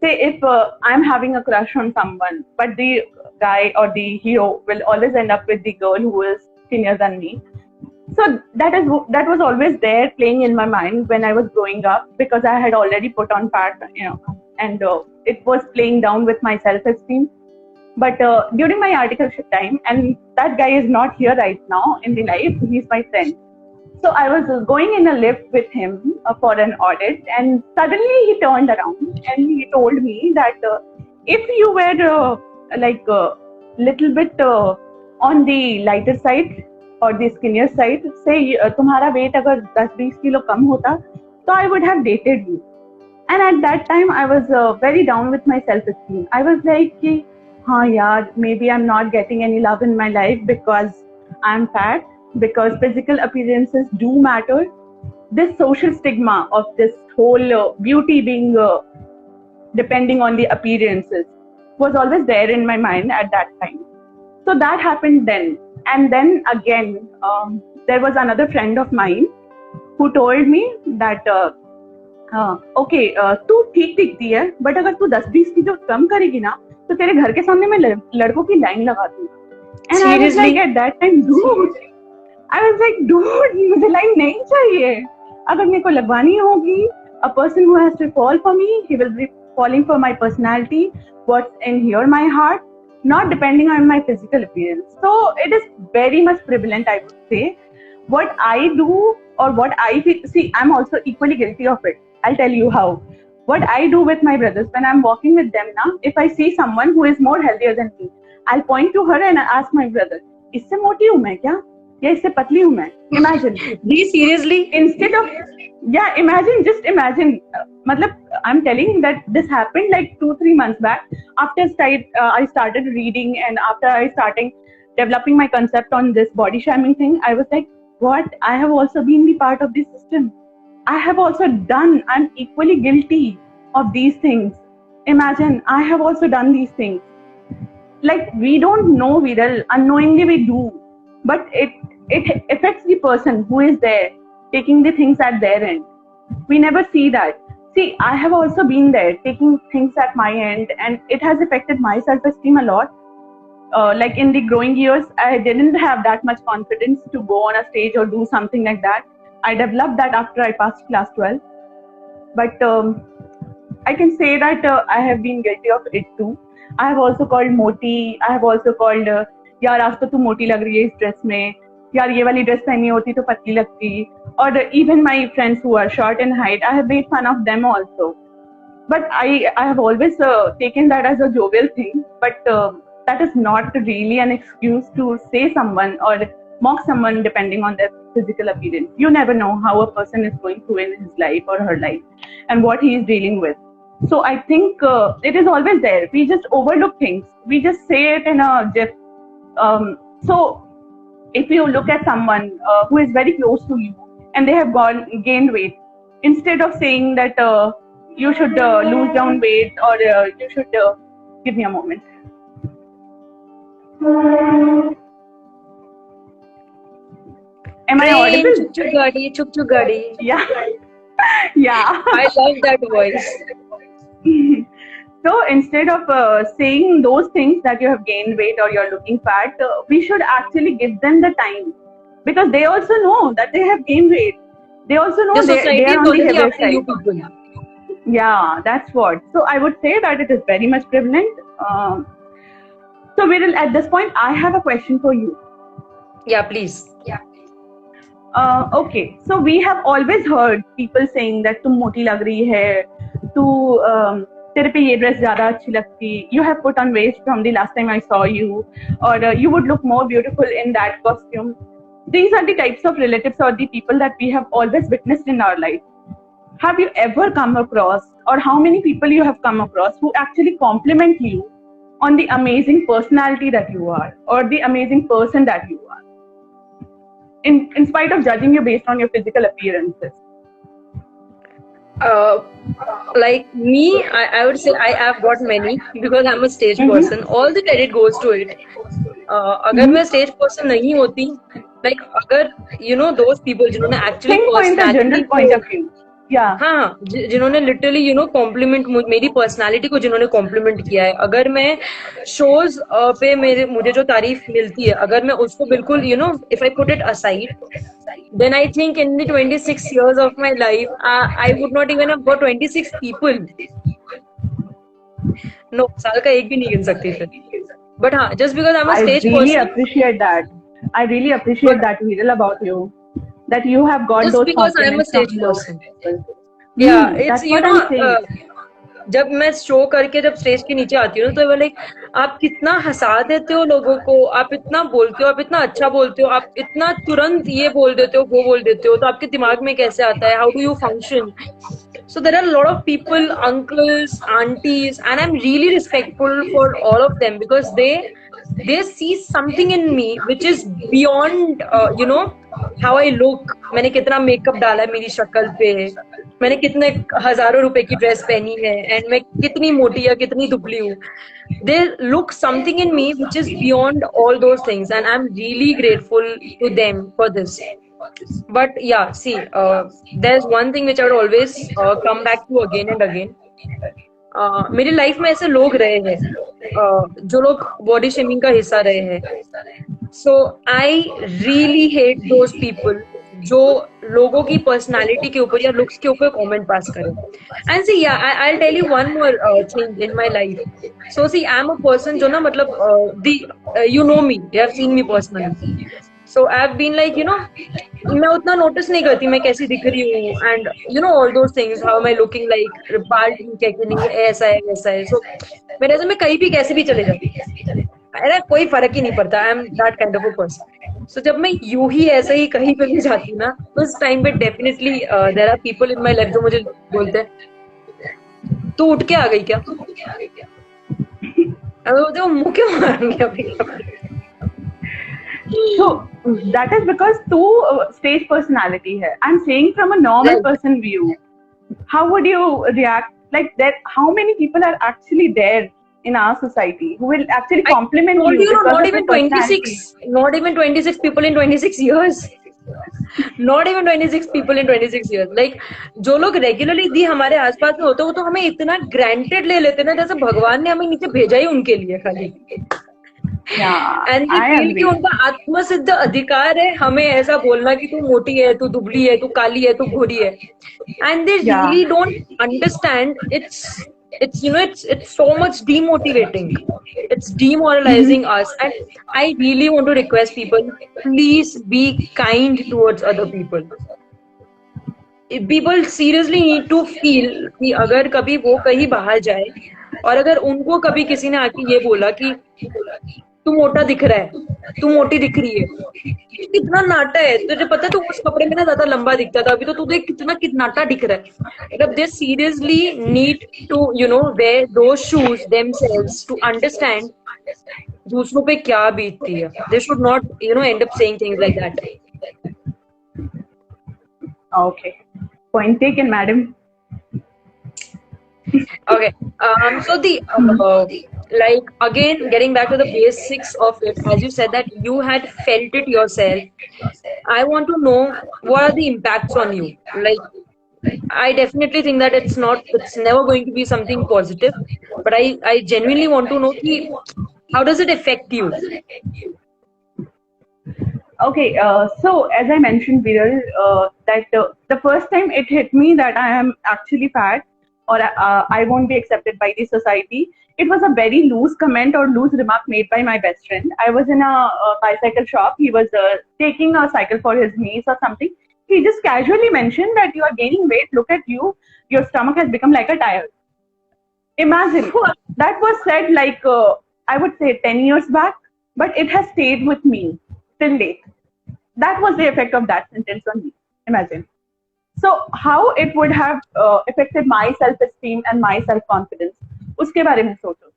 say if I'm having a crush on someone, but the guy or the hero will always end up with the girl who is senior than me. So that was always there playing in my mind when I was growing up, because I had already put on fat, and it was playing down with my self-esteem. But during my articleship time, and that guy is not here right now in the life, he's my friend. So I was going in a lift with him for an audit, and suddenly he turned around and he told me that if you were like a little bit on the lighter side or the skinnier side, say तुम्हारा weight अगर 10-20 kilo कम होता, so I would have dated you. And at that time, I was very down with my self-esteem. I was like, कि, हाँ यार, maybe I'm not getting any love in my life because I'm fat, because physical appearances do matter. This social stigma of this whole beauty being depending on the appearances was always there in my mind at that time. So that happened then. And then again, there was another friend of mine who told me that okay तू ठीक दिखती है, but अगर तू 10-20 kilo कम करेगी ना तो तेरे घर के सामने मैं लड़कों की लाइन लगा दूंगा. And I was like at that time, dude, I was like dude, मुझे लाइन नहीं चाहिए. अगर मेरे को लगवानी होगी, a person who has to fall for me, he will be falling for my personality, what's in here my heart, not depending on my physical appearance. So it is very much prevalent, I would say. What I do or what I see, I'm also equally guilty of it. I'll tell you how. What I do with my brothers when I'm walking with them now, if I see someone who is more healthier than me, I'll point to her and ask my brother, इससे मोटी हूँ मैं क्या, या इससे पतली हूँ मैं? Imagine. Really, seriously? Instead of, yeah, imagine, just imagine. मतलब, I'm telling that this happened like 2-3 months back. After I started reading, and after I started developing my concept on this body shaming thing, I was like, what? I have also been the part of this system. I have also done, I'm equally guilty of these things. Imagine, I have also done these things. Like, we don't know, Viral, unknowingly we do. But it affects the person who is there, taking the things at their end. We never see that. See, I have also been there, taking things at my end, and it has affected my self-esteem a lot. Like in the growing years, I didn't have that much confidence to go on a stage or do something like that. I developed that after I passed class 12. But I can say that I have been guilty of it too. I have also called moti. I have also called, यार आज तो तू मोटी लग रही है इस dress में, यार ये वाली ड्रेस पहनी होती तो पतली लगती. Or even my friends who are short in height, I have made fun of them also. But I have always taken that as a jovial thing. But that is not really an excuse to say someone or mock someone depending on their physical appearance. You never know how a person is going through in his life or her life and what he is dealing with. So I think it is always there. We just overlook things. We just say it in a jiff. So if you look at someone who is very close to you and they have gained weight, instead of saying that you should lose down weight or you should give me a moment. Am I audible? Chuk chuk gadi. Yeah. Yeah. I love that voice. So instead of saying those things that you have gained weight or you're looking fat, we should actually give them the time, because they also know that they have gained weight. they also know The they society are is on the already heavier after you side. people. Yeah, that's what. So I would say that it is very much prevalent. So Viral, at this point, I have a question for you. Yeah, please. Okay, so we have always heard people saying that तुम मोटी लग रही है, तू तेरे पे ये dress ज्यादा अच्छी लगती, you have put on weight from the last time I saw you, or you would look more beautiful in that costume. These are the types of relatives or the people that we have always witnessed in our life. Have you ever come across, or how many people you have come across who actually compliment you on the amazing personality that you are, or the amazing person that you are, in spite of judging you based on your physical appearances? Like me, I would say I have got many because I'm a stage person. All the credit goes to it. अगर मैं stage person नहीं होती, like अगर those people जिन्होंने actually Think point a general personality point of view. Yeah. हाँ जिन्होंने literally complement मेरी personality को जिन्होंने कॉम्प्लीमेंट किया है, अगर मैं शोज पे मुझे जो तारीफ मिलती है, अगर मैं उसको बिल्कुल if I put it aside, then I think in the 26 years of my life, I would not even have got 26 people. No, साल का एक भी नहीं गिन सकती फिर. But हाँ, just because I'm a stage person. I really appreciate that, Viral, about you. That you have got just those because I'm a compliments stage from those person. people. Yeah, it's That's what I'm saying. जब मैं show करके जब stage के नीचे आती हूँ तो वो लाइक आप कितना हंसा देते हो लोगों को, आप इतना बोलते हो, आप इतना अच्छा बोलते हो, आप इतना तुरंत ये बोल देते हो, वो बोल देते हो, तो आपके दिमाग में कैसे आता है, how do you function? So there are a lot of people, uncles, aunties, and I'm really respectful for all of them because they see something in me which is beyond how I look. मैंने कितना makeup डाला है मेरी शक्ल पे, मैंने कितने हजारों रुपए की ड्रेस पहनी है, एंड मैं कितनी मोटी या कितनी दुबली हूँ. They look something in me which is beyond all those things, and I'm really grateful to them for this. But yeah, see, there's one thing which I would always come back to again and again. मेरी life में ऐसे लोग रहे हैं जो लोग body shaming का हिस्सा रहे हैं. So I really hate those people जो लोगों की पर्सनालिटी के ऊपर या लुक्स के ऊपर कमेंट पास करें. एंड सी या I will tell you one more thing in my life. So see I am a person जो ना मतलब you know me, you have seen me personally. So I have been like मैं उतना notice नहीं करती मैं कैसी दिख रही हूँ, and all those things, how am I looking like bald क्या नहीं, ऐसा है वैसा है. सो मेरे से मैं कहीं भी कैसे भी चले जाती, अरे कोई फर्क ही नहीं पड़ता. I am that kind of a person. So जब मैं यूं ही ऐसे ही कहीं पे भी जाती हूँ ना, उस टाइम पे definitely there are people in my life जो मुझे बोलते हैं तू उठ के आ गई क्या, वो मुंह क्यों मारेंगे अभी. So that is because two stage personality hai. I'm saying from a normal person view, how would you react like that? How many people are actually there in our society who will actually compliment you? Not even 26, not even 26 people in 26 years. Not even 26 people in 26 years. Like जो लोग regularly दी हमारे आसपास में होते हैं वो तो हमें इतना ग्रांटेड ले लेते ना जैसे भगवान ने हमें नीचे भेजा ही उनके लिए खाली. एंड कि उनका आत्मसिद्ध अधिकार है हमें ऐसा बोलना कि तू मोटी है, तू दुबली है, तू काली है, तू गोरी है. And they really don't understand it's so much demotivating, it's demoralizing us. And I really want to request people, please be kind towards other people. People seriously need to feel कि अगर कभी वो कहीं बाहर जाए और अगर उनको कभी किसी ने आके ये बोला कि तू मोटा दिख रहा है, तू मोटी दिख रही है, कितना नाटा है, तुझे पता है तू उस कपड़े में ना ज्यादा लंबा दिखता था, अभी तो तू देख कितना नाटा दिख रहा है. मतलब they seriously need to wear those shoes themselves to understand दूसरों पे क्या बीतती है. They should not end up saying things like that. Okay, point taken, madam. Okay, so the like again getting back to the basics of it, as you said that you had felt it yourself. I want to know what are the impacts on you. Like I definitely think that it's never going to be something positive, but I genuinely want to know how does it affect you? Okay, so as I mentioned, Viral, that the first time it hit me that I am actually fat or I won't be accepted by the society, it was a very loose comment or loose remark made by my best friend. I was in a bicycle shop. He was taking a cycle for his niece or something. He just casually mentioned that you are gaining weight. Look at you. Your stomach has become like a tire. Imagine that was said like I would say 10 years back, but it has stayed with me till date. That was the effect of that sentence on me. Imagine. So how it would have affected my self-esteem and my self-confidence, उसके बारे में सोचो.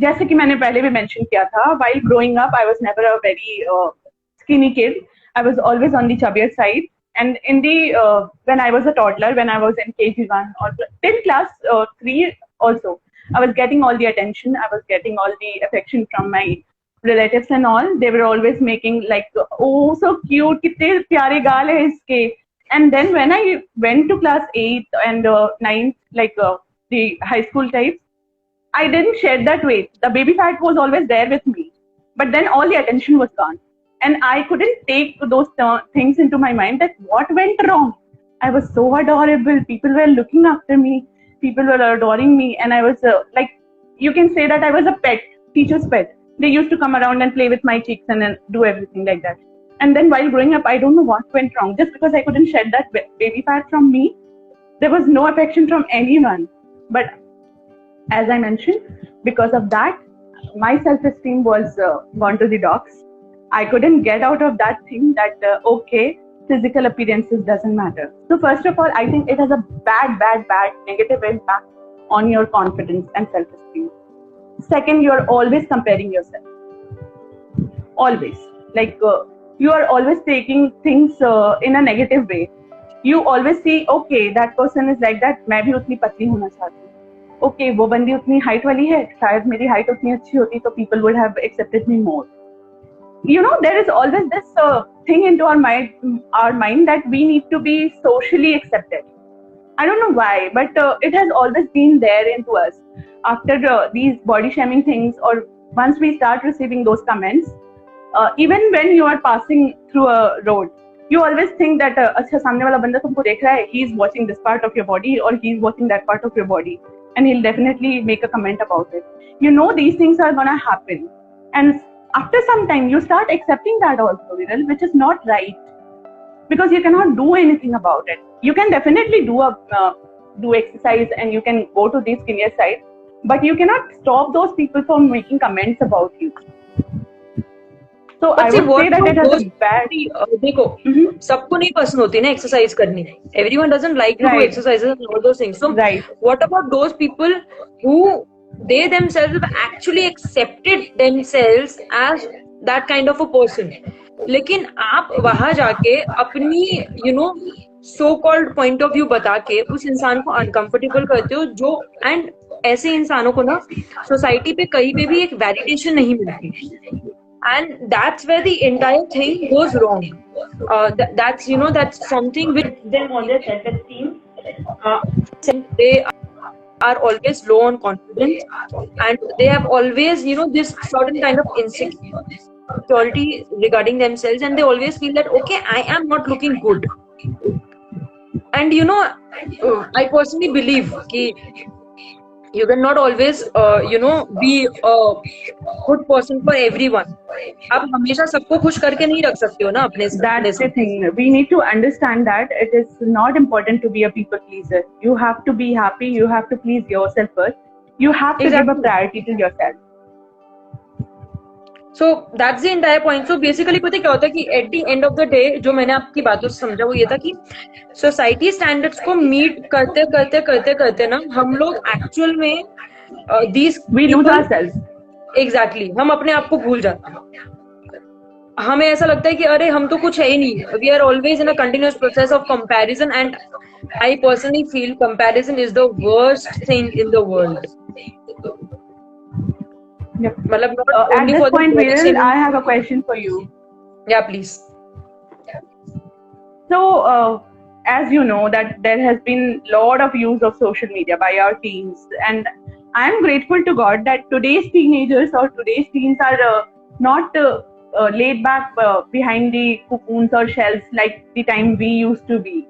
जैसे कि मैंने पहले भी mention किया था, while growing up, I was never a very skinny kid. I was always on the chubbier side. And in the when I was a toddler, when I was in KG1 or till class 3 also, I was getting all the attention. I was getting all the affection from my relatives and all. They were always making like, oh, so cute, कितने प्यारे गाल है इसके. And then when I went to class 8 and 9, like the high school types, I didn't shed that weight. The baby fat was always there with me. But then all the attention was gone. And I couldn't take those things into my mind that what went wrong. I was so adorable. People were looking after me. People were adoring me. And I was like, you can say that I was a pet, teacher's pet. They used to come around and play with my cheeks and then do everything like that. And then while growing up, I don't know what went wrong. Just because I couldn't shed that baby fat from me, there was no affection from anyone. But as I mentioned, because of that, my self-esteem was gone to the dogs. I couldn't get out of that thing that, okay, physical appearances doesn't matter. So first of all, I think it has a bad negative impact on your confidence and self-esteem. Second, you're always comparing yourself. Always. Like, you are always taking things in a negative way. You always see, okay, that person is like that, मैं भी उतनी पतली होना चाहती हूँ. Okay, वो बंदी उतनी height वाली है, शायद मेरी height उतनी अच्छी होती तो people would have accepted me more. You know, there is always this thing into our mind that we need to be socially accepted. I don't know why, but it has always been there into us. After these body shaming things, or once we start receiving those comments, even when you are passing through a road, you always think that अच्छा सामने वाला बंदा तुमको देख रहा है, he is watching this part of your body or he is watching that part of your body, and he'll definitely make a comment about it. You know these things are gonna happen, and after some time you start accepting that also, Viral, which is not right, because you cannot do anything about it. You can definitely do exercise and you can go to the skinnier side, but you cannot stop those people from making comments about you. So I would say that it has a bad. देखो, सबको नहीं पसंद होती ना exercise करनी. Everyone doesn't like to do exercises and all those things. So what about those people who they themselves have actually accepted themselves as that kind of a person? लेकिन आप वहां जाके अपनी so called point of view बता के उस इंसान को uncomfortable करते हो, जो and ऐसे इंसानों को ना सोसाइटी पे कहीं पे भी एक वैलिडेशन नहीं मिलती. And that's where the entire thing goes wrong. That's that's something with them on their self-esteem. They are always low on confidence, and they have always this certain kind of insecurity regarding themselves, and they always feel that okay, I am not looking good. And I personally believe that you cannot always be a good person for everyone. आप हमेशा सबको खुश करके नहीं रख सकते हो ना अपने. That's the thing. We need to understand that it is not important to be a people pleaser. You have to be happy. You have to please yourself first. You have to give a priority to yourself. So that's the entire point. So basically पता क्या होता है कि at the end of the day जो मैंने आपकी बातों से समझा वो ये था कि सोसाइटी स्टैंडर्ड्स को मीट करते ना हम लोग एक्चुअल में we lose ourselves. Exactly. हम अपने आप को भूल जाते हैं. हमें ऐसा लगता है कि अरे हम तो कुछ है ही नहीं. We are always in a continuous process of comparison, and I personally feel comparison is the worst thing in the world. Yep. At this point, Viral, I have a question for you. Yeah, please. So, as you know, that there has been a lot of use of social media by our teens, and I am grateful to God that today's teenagers or today's teens are not laid back behind the cocoons or shells like the time we used to be.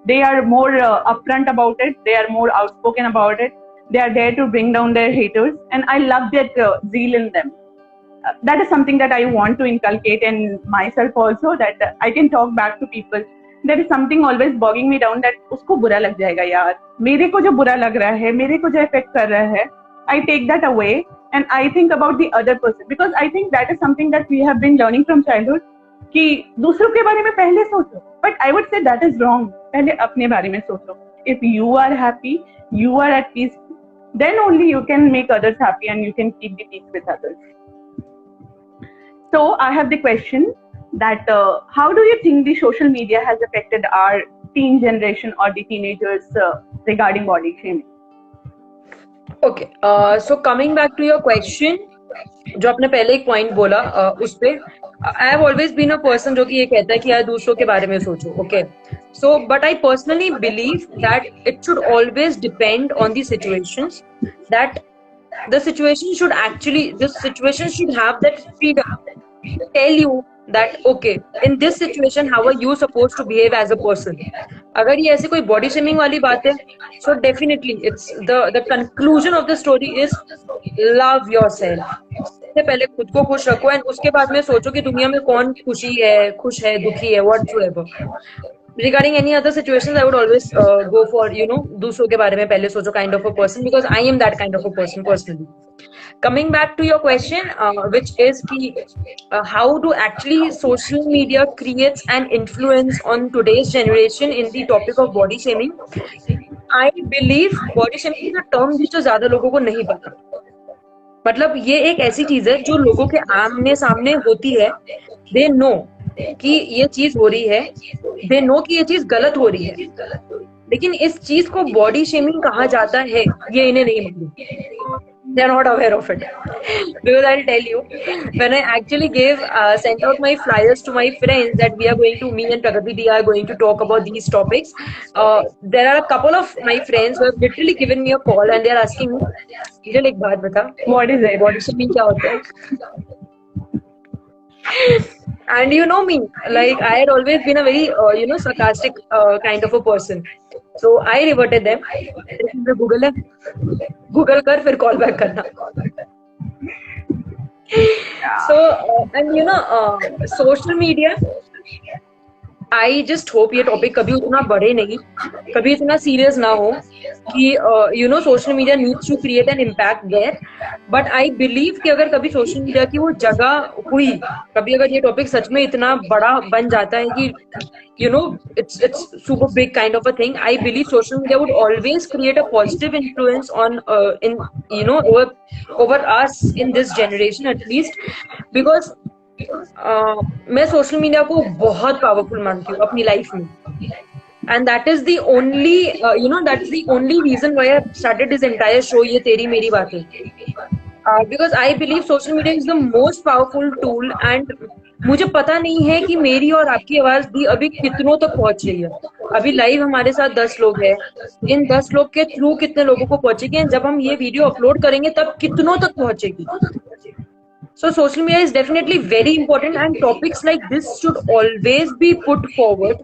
They are more upfront about it. They are more outspoken about it. They are there to bring down their haters, and I love that zeal in them. That is something that I want to inculcate in myself also, that I can talk back to people. There is something always bogging me down that उसको बुरा लग जाएगा यार, मेरे को जो बुरा लग रहा है, मेरे को जो affect कर रहा है, I take that away and I think about the other person, because I think that is something that we have been learning from childhood कि दूसरों के बारे में पहले सोचो. But I would say that is wrong. पहले अपने बारे में सोचो. If you are happy, you are at peace, then only you can make others happy and you can keep the peace with others. So I have the question that how do you think the social media has affected our teen generation or the teenagers regarding body shaming? Okay, so coming back to your question, जो आपने पहले एक point बोला उस पे, I have always been a person जो कि ये कहता है कि यार दूसरों के बारे में सोचो. Okay, so but I personally believe that it should always depend on the situations, that the situation should have that freedom to tell you that okay, in this situation how are you supposed to behave as a person. अगर ये ऐसे कोई body shaming वाली बात है, so definitely it's the conclusion of the story is love yourself. सबसे पहले खुद को खुश रखो एंड उसके बाद में सोचो कि दुनिया में कौन खुश है, दुखी है, whatsoever. Regarding any other situations, I would always go for, दूसरों के बारे में पहले सोचो kind of a person, because I am that kind of a person personally. Coming back to your question, which is how do actually social media creates an influence on today's generation in the topic of body shaming. I believe body shaming is a term जिसको ज्यादा लोगों को नहीं पता. मतलब ये एक ऐसी चीज है जो लोगों के आमने सामने होती है. They know कि ये चीज हो रही है, दे नो कि ये चीज गलत हो रही है, लेकिन इस चीज को बॉडी शेमिंग कहा जाता है ये इन्हें नहीं मालूम. They are not aware of it. Because I'll tell you, when I actually sent out my flyers to my friends that me and Pragati Di are going to talk about these topics, there are a couple of my friends who have literally given me a call and they are asking me, "Jal ek baat bata, what is it? Body shaming क्या होता है?" And you know me, like I had always been a very sarcastic kind of a person. So I reverted them. Google है, Google कर फिर call back करना. So and social media, I just hope ये topic कभी उतना बढ़े नहीं, कभी इतना सीरियस ना हो कि social media needs to create an impact there. But I believe कि अगर कभी सोशल मीडिया की वो जगह हुई, कभी अगर ये टॉपिक सच में इतना बड़ा बन जाता है कि it's super big kind of a thing, I believe social media would always create a positive influence on over us in this generation at least, because मैं सोशल मीडिया को बहुत पावरफुल मानती हूँ अपनी लाइफ में, and that is the only reason why I started this entire show, ये तेरी मेरी बातें, because I believe social media is the most powerful tool. And मुझे पता नहीं है कि मेरी और आपकी आवाज भी अभी कितनों तक पहुंच रही है. अभी लाइव हमारे साथ 10 लोग हैं, इन 10 लोग के थ्रू कितने लोगों को पहुंचेगी, जब हम ये वीडियो अपलोड करेंगे तब कितनों तक पहुंचेगी. So social media is definitely very important and topics like this should always be put forward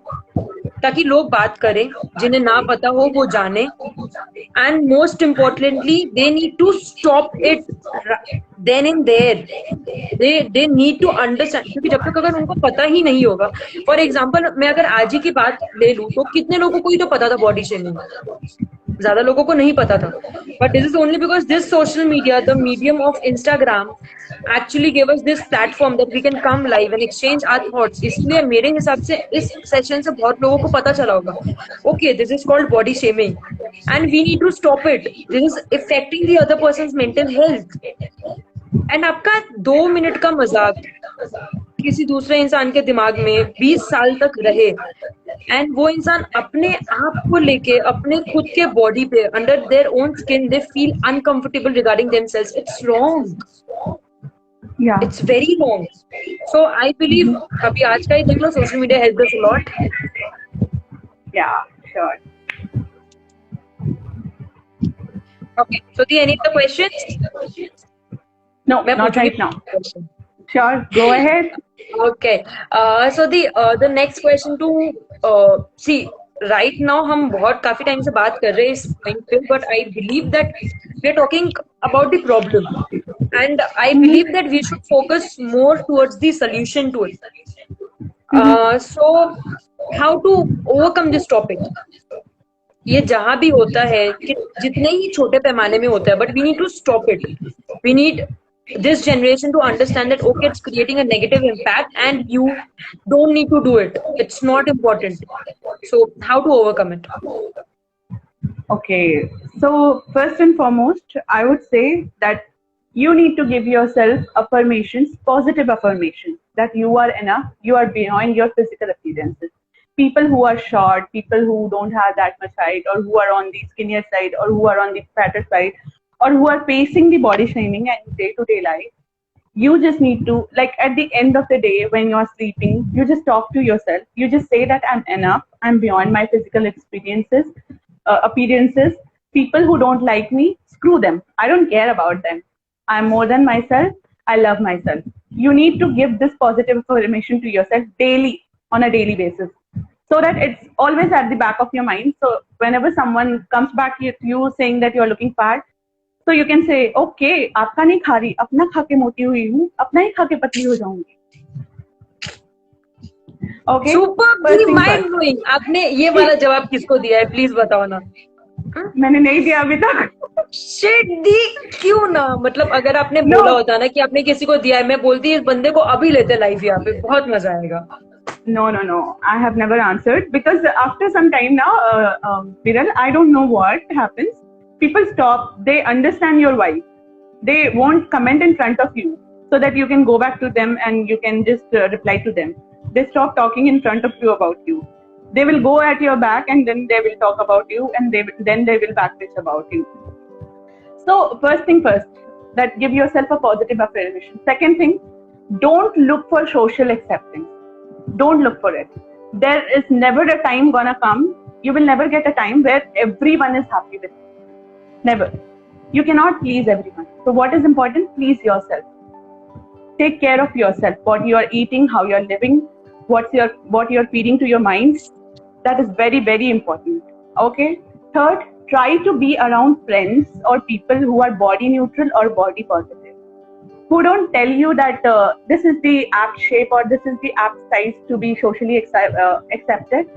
ताकि लोग बात करें, जिन्हें ना पता हो वो जाने, and most importantly they need to stop it then and there. They need to understand, क्योंकि जब तक अगर उनको पता ही नहीं होगा, फॉर एग्जाम्पल मैं अगर आज ही की बात ले लूं तो कितने लोगों को ही तो पता था बॉडी शेमिंग, ज्यादा लोगों को नहीं पता था. But this is only because this social media, the medium of Instagram actually gave us this platform that we can come live and exchange our thoughts. इसलिए मेरे हिसाब से इस सेशन से बहुत लोगों को पता चला होगा, okay, this is called body shaming and we need to stop it. This is affecting the other person's mental health. And आपका 2 मिनट का मजाक किसी दूसरे इंसान के दिमाग में 20 साल तक रहे, एंड वो इंसान अपने आप को लेके अपने खुद के बॉडी पे under their own skin they feel uncomfortable regarding themselves. It's wrong. Yeah, it's very wrong. So I believe अभी आज का ही देख लो, social media helped us a lot. Yeah, sure. Okay, so any other questions? No, not right now. Sure, go ahead. Okay. So the next question to see right now हम बहुत काफी time से बात कर रहे हैं इस पॉइंट पे, but I believe that we are talking about the problem, and I believe that we should focus more towards the solution to it. So how to overcome this topic? ये जहां भी होता है कि जितने ही छोटे पैमाने में होता है, but we need to stop it. We need this generation to understand that okay, it's creating a negative impact and you don't need to do it. It's not important. So how to overcome it? Okay, so first and foremost, I would say that you need to give yourself affirmations, positive affirmations, that you are enough, you are beyond your physical appearances. People who are short, people who don't have that much height, or who are on the skinnier side, or who are on the fatter side, or who are facing the body shaming in day to day life, you just need to, like, at the end of the day when you're sleeping, you just talk to yourself, you just say that I'm enough, I'm beyond my physical experiences, appearances. People who don't like me, screw them, I don't care about them, I'm more than myself, I love myself. You need to give this positive affirmation to yourself daily, on a daily basis, so that it's always at the back of your mind. So whenever someone comes back to you saying that you're looking fat, so you can say, okay, आपका नहीं खा रही, अपना खा के मोटी हुई हूँ, अपना ही खा के पतली हो जाऊंगी. Okay. Super mind blowing. आपने ये वाला जवाब किसको दिया है? Please बताओ ना. मैंने नहीं दिया अभी तक. Shit दी क्यों ना? मतलब अगर आपने बोला होता ना कि आपने किसी को दिया है, मैं बोलती इस बंदे को अभी लेते लाइव यहाँ पे, बहुत मजा आएगा. No, I have never answered because after some time now, Viral, I don't know what happens. People stop, they understand your why. They won't comment in front of you so that you can go back to them and you can just reply to them. They stop talking in front of you about you. They will go at your back and then they will talk about you and then they will backbitch about you. So first thing first, that give yourself a positive affirmation. Second thing, don't look for social acceptance. Don't look for it. There is never a time gonna come. You will never get a time where everyone is happy with you. Never. You cannot please everyone. So what is important? Please yourself. Take care of yourself. What you are eating, how you are living, what you are feeding to your mind. That is very, very important. Okay. Third, try to be around friends or people who are body neutral or body positive, who don't tell you that this is the apt shape or this is the apt size to be socially accepted,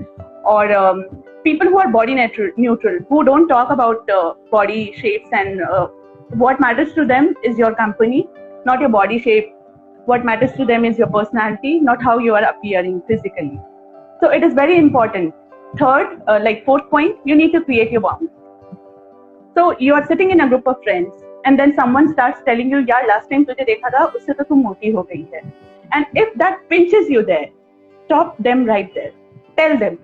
or people who are body neutral, who don't talk about body shapes, and what matters to them is your company, not your body shape. What matters to them is your personality, not how you are appearing physically. So it is very important. Third, fourth point, you need to create your boundaries. So you are sitting in a group of friends and then someone starts telling you, yaar, last time तुझे देखा था, उससे तो तुम मोटी हो गई है. And if that pinches you there, stop them right there. Tell them,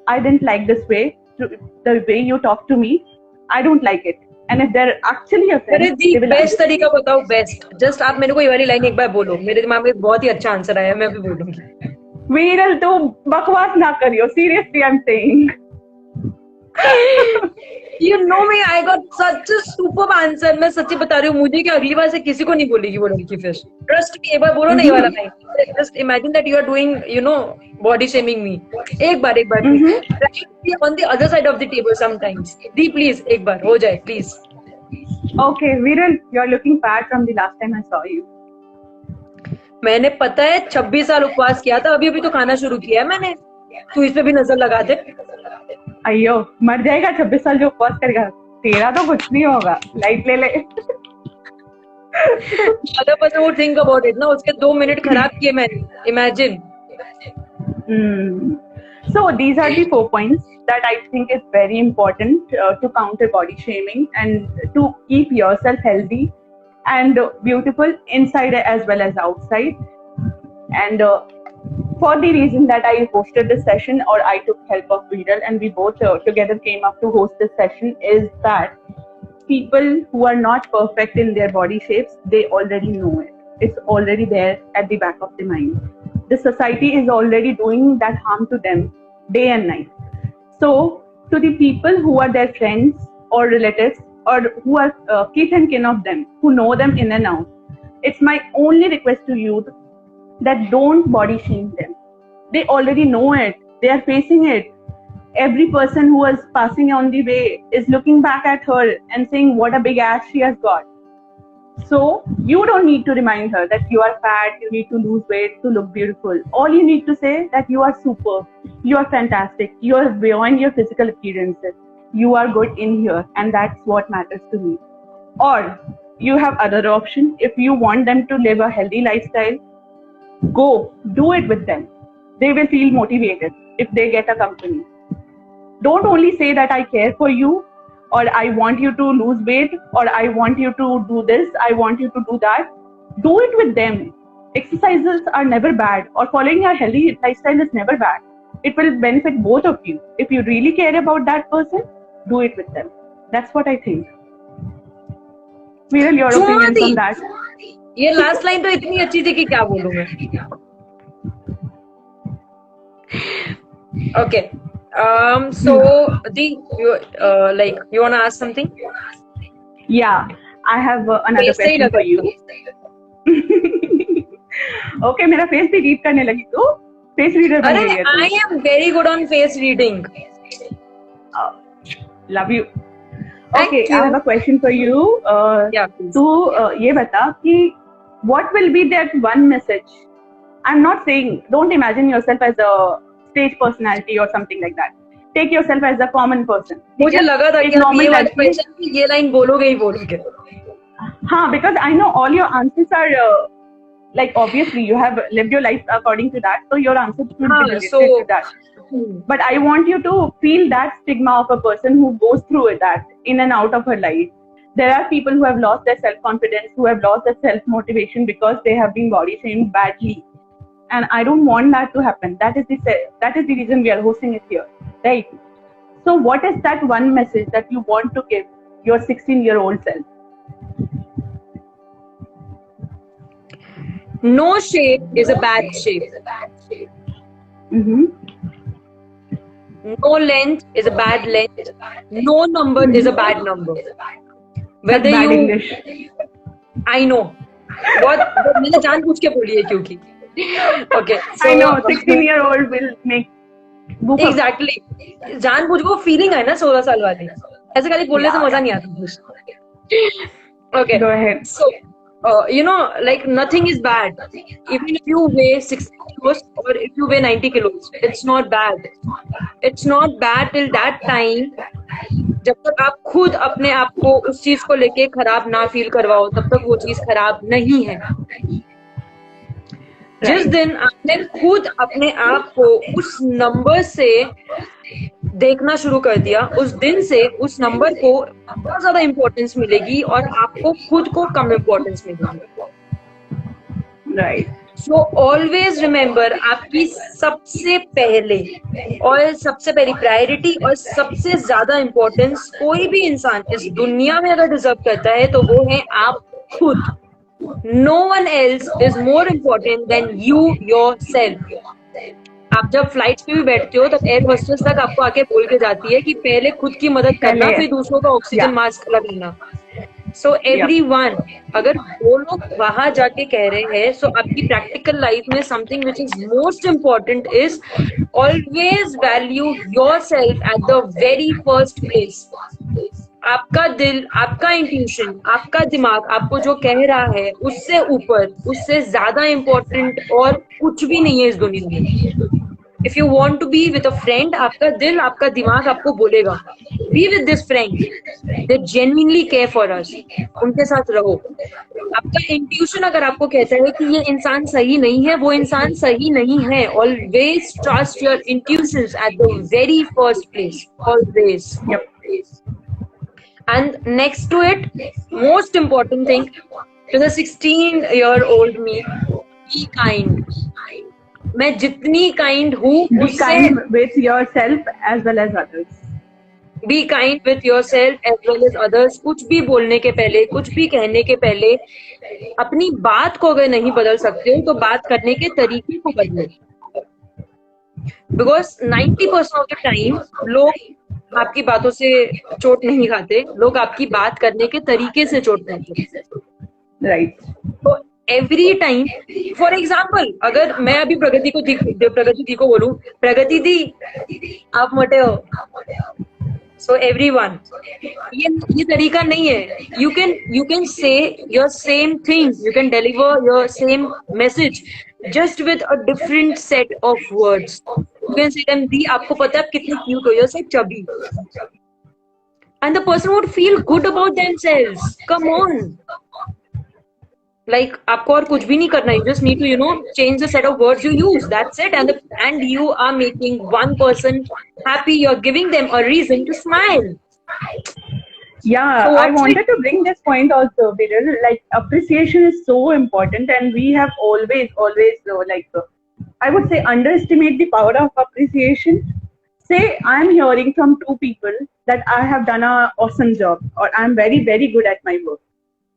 I didn't like this way, the way you talk to me. I don't like it. And if they're actually a friend, they will best तरीका बताओ, best. Just आप मेरे को ये वाली line एक बार बोलो. मेरे दिमाग में बहुत ही अच्छा आंसर आया, मैं अभी बोलूंगी. वीरल, तो बकवास ना करियो. Seriously, I'm saying. You know me, I got such a superb answer. मैं सच्ची बता रही हूँ, मुझे क्या अगली बार से किसी को नहीं बोलेगी वो लड़की फिर. Trust me, एक बार बोलो ना ये वाला line. Just imagine that you are doing, body shaming me. एक बार. Be on the other side of the table sometimes. The please, एक बार हो जाए please. Okay, Viral, you are looking fat from the last time I saw you. मैंने पता है 26 साल उपवास किया था, अभी तो खाना शुरू किया है मैंने. तू इस पे भी नजर लगा दे. अयो, मर जाएगा 26 साल जो उपवास करेगा. तेरा तो कुछ नहीं होगा. लाइट ले ले. Other person would think about it ना. उसके 2 मिनट खराब किए मैंने. Imagine. So these are the 4 points that I think is very important to counter body shaming and to keep yourself healthy and beautiful inside as well as outside. And for the reason that I hosted this session, or I took help of Viral and we both together came up to host this session, is that people who are not perfect in their body shapes, they already know it. It's already there at the back of the mind. The society is already doing that harm to them day and night. So to the people who are their friends or relatives, or who are kith and kin of them, who know them in and out, It's my only request to you that don't body shame them. They already know it. They are facing it. Every person who is passing on the way is looking back at her and saying what a big ass she has got. So you don't need to remind her that you are fat, you need to lose weight to look beautiful. All you need to say that you are super, you are fantastic, you are beyond your physical appearances. You are good in here, and that's what matters to me. Or you have other option. If you want them to live a healthy lifestyle, go do it with them. They will feel motivated if they get a company. Don't only say that I care for you, or I want you to lose weight, or I want you to do this, I want you to do that. Do it with them. Exercises are never bad, or following a healthy lifestyle is never bad. It will benefit both of you. If you really care about that person, do it with them. That's what I think. Viral, your opinions on that? ये last line तो इतनी अच्छी थी कि क्या बोलूं मैं. Okay. So you wanna ask something? Yeah, I have another question for you. Okay, मेरा face भी read करने लगी तो face reader बन गई है तू. I am very good on face reading. Love you. Okay, I have a question for you. Yeah. तू ये बता कि what will be that one message? I'm not saying don't imagine yourself as a stage personality or something like that. Take yourself as a common person. मुझे लगा था कि ये वाला क्वेश्चन की ये लाइन बोलोगे ही बोलोगे. हाँ, because I know all your answers are like obviously you have lived your life according to that, so your answers should be related to that. But I want you to feel that stigma of a person who goes through that in and out of her life. There are people who have lost their self-confidence, who have lost their self-motivation because they have been body shamed badly. And I don't want that to happen. That is the reason we are hosting it here, right? So what is that one message that you want to give your 16-year-old self? No shape is a bad shape. Mm-hmm. No length is a bad length. No number is a bad number. Whether bad you, English. I know. बहुत मैंने जानबूझ के बोली है क्योंकि. Okay. So, I know 16-year-old will make. Exactly. जानबूझ वो feeling है ना 16 साल वाली. ऐसे खाली बोलने से मजा नहीं आता. Okay. Go ahead. So. Like nothing is bad. Even if you weigh 60 kilos or if you weigh 90 kilos, it's not bad. It's not bad till that time. जब तक आप खुद अपने आप को उस चीज को लेके खराब ना फील करवाओ, तब तक वो चीज खराब नहीं है. जिस दिन आपने खुद अपने आप को उस नंबर से देखना शुरू कर दिया, उस दिन से उस नंबर को बहुत ज्यादा इम्पोर्टेंस मिलेगी और आपको खुद को कम इम्पोर्टेंस मिलेगी. राइट. सो ऑलवेज रिमेम्बर, आपकी सबसे पहले और सबसे पहली प्रायोरिटी और सबसे ज्यादा इम्पोर्टेंस कोई भी इंसान इस दुनिया में अगर डिजर्व करता है तो वो है आप खुद. No one else is more important than you yourself. आप जब फ्लाइट्स पे भी बैठते हो तब एयर होस्टेस तक आपको आके बोल के जाती है कि पहले खुद की मदद करना, फिर दूसरों का ऑक्सीजन मास्क लगाना. सो एवरीवन, अगर वो लोग वहां जाके कह रहे हैं, सो आपकी प्रैक्टिकल लाइफ में something which is most important is always value yourself at the very first place. आपका दिल, आपका इंट्यूशन, आपका दिमाग आपको जो कह रहा है उससे ऊपर, उससे ज्यादा इम्पोर्टेंट और कुछ भी नहीं है इस दुनिया में. If you want to be with a friend, आपका दिल, आपका दिमाग आपको बोलेगा be with this friend, they genuinely care for us, उनके साथ रहो. आपका इंट्यूशन अगर आपको कहता है कि ये इंसान सही नहीं है, वो इंसान सही नहीं है. Always trust your intuitions at the very first place. Always. And next to it, most important thing to the 16-year-old me, be kind. मैं जितनी kind हूँ, be kind with yourself as well as others. Be kind with yourself as well as others. कुछ भी बोलने के पहले, कुछ भी कहने के पहले, अपनी बात को अगर नहीं बदल सकते हो तो बात करने के तरीके को बदलो. Because 90% of the time लोग आपकी बातों से चोट नहीं खाते, लोग आपकी बात करने के तरीके से चोट खाते. राइट. तो every time. For example, अगर मैं अभी प्रगति दी को बोलूं, प्रगति दी आप मोटे हो, so everyone, ये तरीका नहीं है. You can say your same thing, you can deliver your same message just with a different set of words. You can say them, दी आपको पता है आप कितनी cute हो, you're so chubby, and the person would feel good about themselves. Come on. Like आपको और कुछ भी नहीं करना, you just need to change the set of words you use, that's it, and you are making one person happy, you're giving them a reason to smile. Yeah, So I what's wanted to bring this point also, Viral. Like appreciation is so important, and we have always, I would say, underestimate the power of appreciation. Say I'm hearing from two people that I have done an awesome job, or I'm very, very good at my work.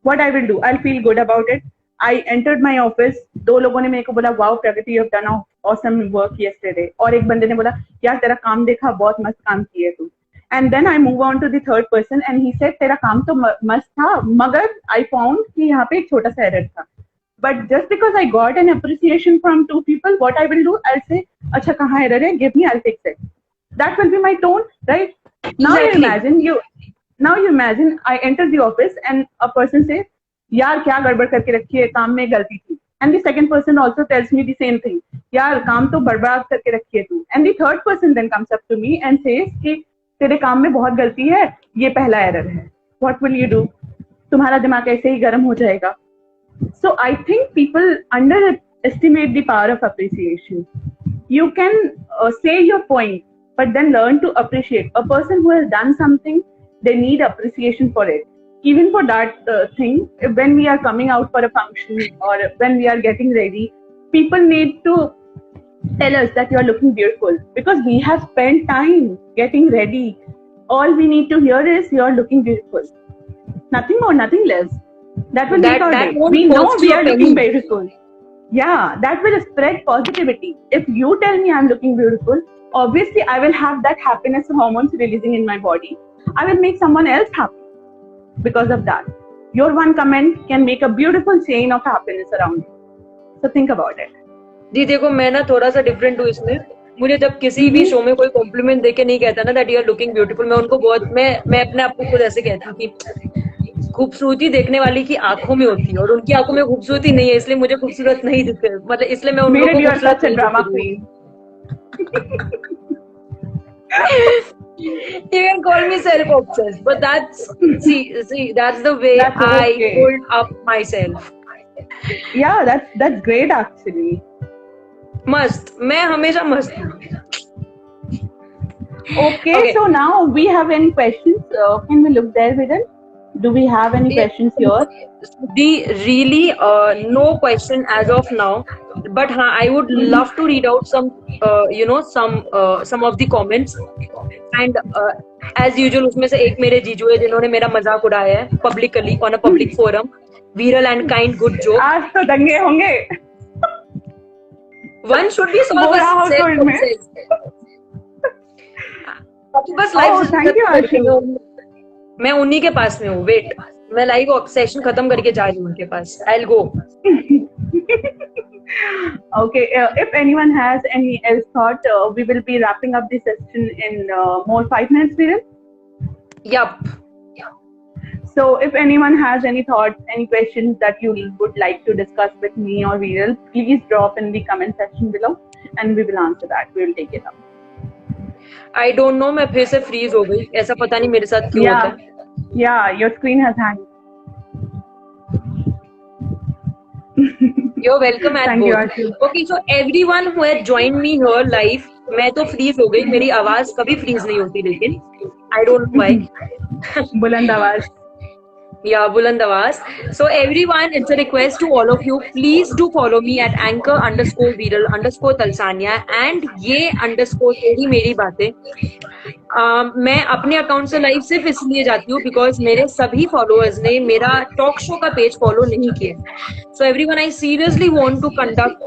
What I will do, I'll feel good about it. I entered my office, दो लोगों ने मेरे को बोला, wow Pragati, you have done awesome work yesterday. और एक बंदे ने बोला, यार तेरा काम देखा, बहुत मस्त काम किए तू. And then I move on to the third person, and he said, तेरा काम तो मस्त था, मगर I found कि यहाँ पे एक छोटा सा error था. But just because I got an appreciation from two people, what I will do, I'll say, अच्छा कहाँ error है, give me, I'll fix it. That will be my tone, right? Now you imagine I enter the office and a person says, यार क्या गड़बड़ करके रखी है, काम में गलती थी. And the second person also tells me the same thing, यार काम तो बर्बाद करके रखी है तू. And the third person then comes up to me and says कि तेरे काम में बहुत गलती है, ये पहला एरर है. What will you do? तुम्हारा दिमाग ऐसे ही गर्म हो जाएगा. So I think people underestimate the power of appreciation. You can say your point, but then learn to appreciate. A person who has done something, they need appreciation for it. Even for that thing, when we are coming out for a function or when we are getting ready, people need to tell us that you are looking beautiful, because we have spent time getting ready. All we need to hear is you are looking beautiful. Nothing more, nothing less. That will make our day. We know we are looking beautiful. Yeah, that will spread positivity. If you tell me I'm looking beautiful, obviously I will have that happiness hormones releasing in my body. I will make someone else happy because of that. Your one comment can make a beautiful chain of happiness around you. So think about it. जी देखो, मैं ना थोड़ा सा different हूँ इसमें. मुझे जब किसी भी शो में कोई कॉम्प्लीमेंट देके नहीं कहता ना that you are looking beautiful, मैं उनको बहुत मैं अपने आप को खुद ऐसे कहती हूँ कि खूबसूरती देखने वाली की आंखों में होती है, और उनकी आंखों में खूबसूरती नहीं है, इसलिए मुझे खूबसूरत नहीं दिखते. मतलब इसलिए मैं उन लोगों को खूबसूरत नहीं दिखती. You can call me self-obsessed, but that's the way I hold up myself. Yeah, that's great actually. मस्त, मैं हमेशा मस्त हूँ. Okay, so now we have any questions? Can we look there, Viral? Do we have any questions here? Really, no question as of now. But I would love to read out some of the comments. And as usual, उसमें से एक मेरे जीजू है जिन्होंने मेरा मजाक उड़ाया है publicly on a public forum. Viral and kind good joke. आज तो दंगे होंगे. One should be self-obsessed. बस लाइव. Thank you, Ashu. मैं उन्हीं के पास में हूँ. वेट, मैं लाइव सेशन खत्म करके जा रही हूँ उनके पास. I'll go. Okay, if anyone has any else thought, we will be wrapping up the session in more 5 minutes, Viral. Yup. So if anyone has any thoughts, any questions that you would like to discuss with me or Viral, please drop in the comment section below and we will answer that. We will take it up. I don't know, मैं फिर से freeze हो गई. ऐसा पता नहीं मेरे साथ क्यों होता है. Yeah, your screen has hanged. You're welcome at Thank both. You, okay, so everyone who has joined me here live, मैं तो freeze हो गई. मेरी आवाज कभी freeze नहीं होती, लेकिन I don't know why. बुलंद आवाज. Yeah, बुलंद आवाज. So everyone, it's a request to all of you, please do follow me at anchor_viral_talsania and ये _ तेरी मेरी बातें. मैं अपने अकाउंट से लाइव सिर्फ इसलिए जाती हूँ बिकॉज मेरे सभी फॉलोअर्स ने मेरा टॉक शो का पेज फॉलो नहीं किया. So everyone, I seriously want to conduct the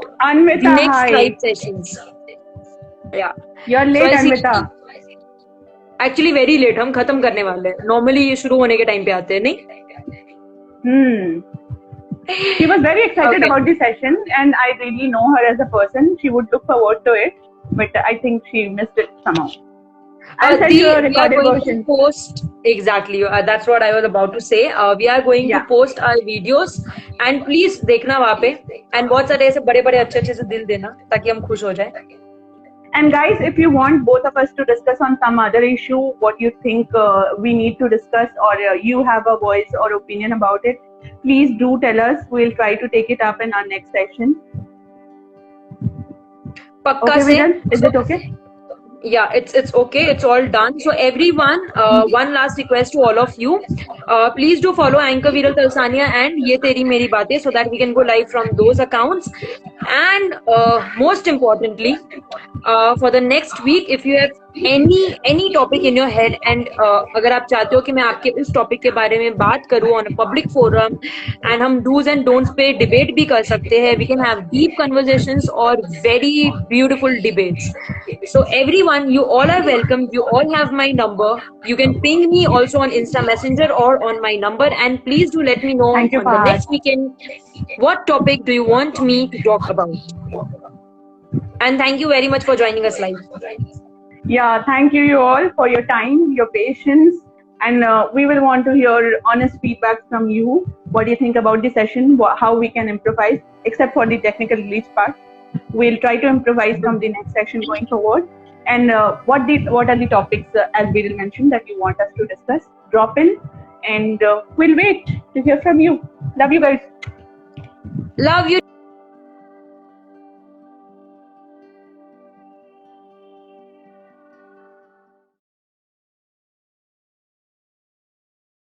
next live sessions. या you are late Anvita. Actually very late. हम खत्म करने वाले हैं. नॉर्मली ये शुरू होने के टाइम पे आते हैं, नहीं? She was very excited Okay. about the session, and I really know her as a person. She would look forward to it, but I think she missed it somehow. I'll send you a We are recorded going version. to post exactly. That's what I was about to say. We are going to Yeah. post our videos and please देखना वहाँ पे and बहुत सारे ऐसे बड़े बड़े अच्छे अच्छे से दिल देना ताकि हम खुश हो जाए. And guys, if you want both of us to discuss on some other issue, what you think we need to discuss, or you have a voice or opinion about it, please do tell us. We'll try to take it up in our next session. पक्का Okay, से. Viral? Is it okay? Yeah, it's okay. It's all done. So everyone, one last request to all of you. Please do follow Anchor Viral Talsania and Ye Teri Meri Baatein so that we can go live from those accounts. And most importantly, for the next week, if you have any topic in your head and अगर आप चाहते हो कि मैं आपके उस topic के बारे में बात करूं on a public forum and हम do's and don'ts पे debate भी कर सकते हैं, we can have deep conversations or very beautiful debates. So everyone, you all are welcome. You all have my number. You can ping me also on Insta Messenger or on my number, and please do let me know Thank you, on the Fahad. next weekend what topic do you want me to talk about. And thank you very much for joining us live. Yeah, thank you all for your time, your patience, and we will want to hear honest feedback from you. What do you think about the session? How we can improvise, except for the technical glitch part. We'll try to improvise from the next session going forward. And what are the topics, as Viral mentioned, that you want us to discuss? Drop in, and we'll wait to hear from you. Love you guys. Love you.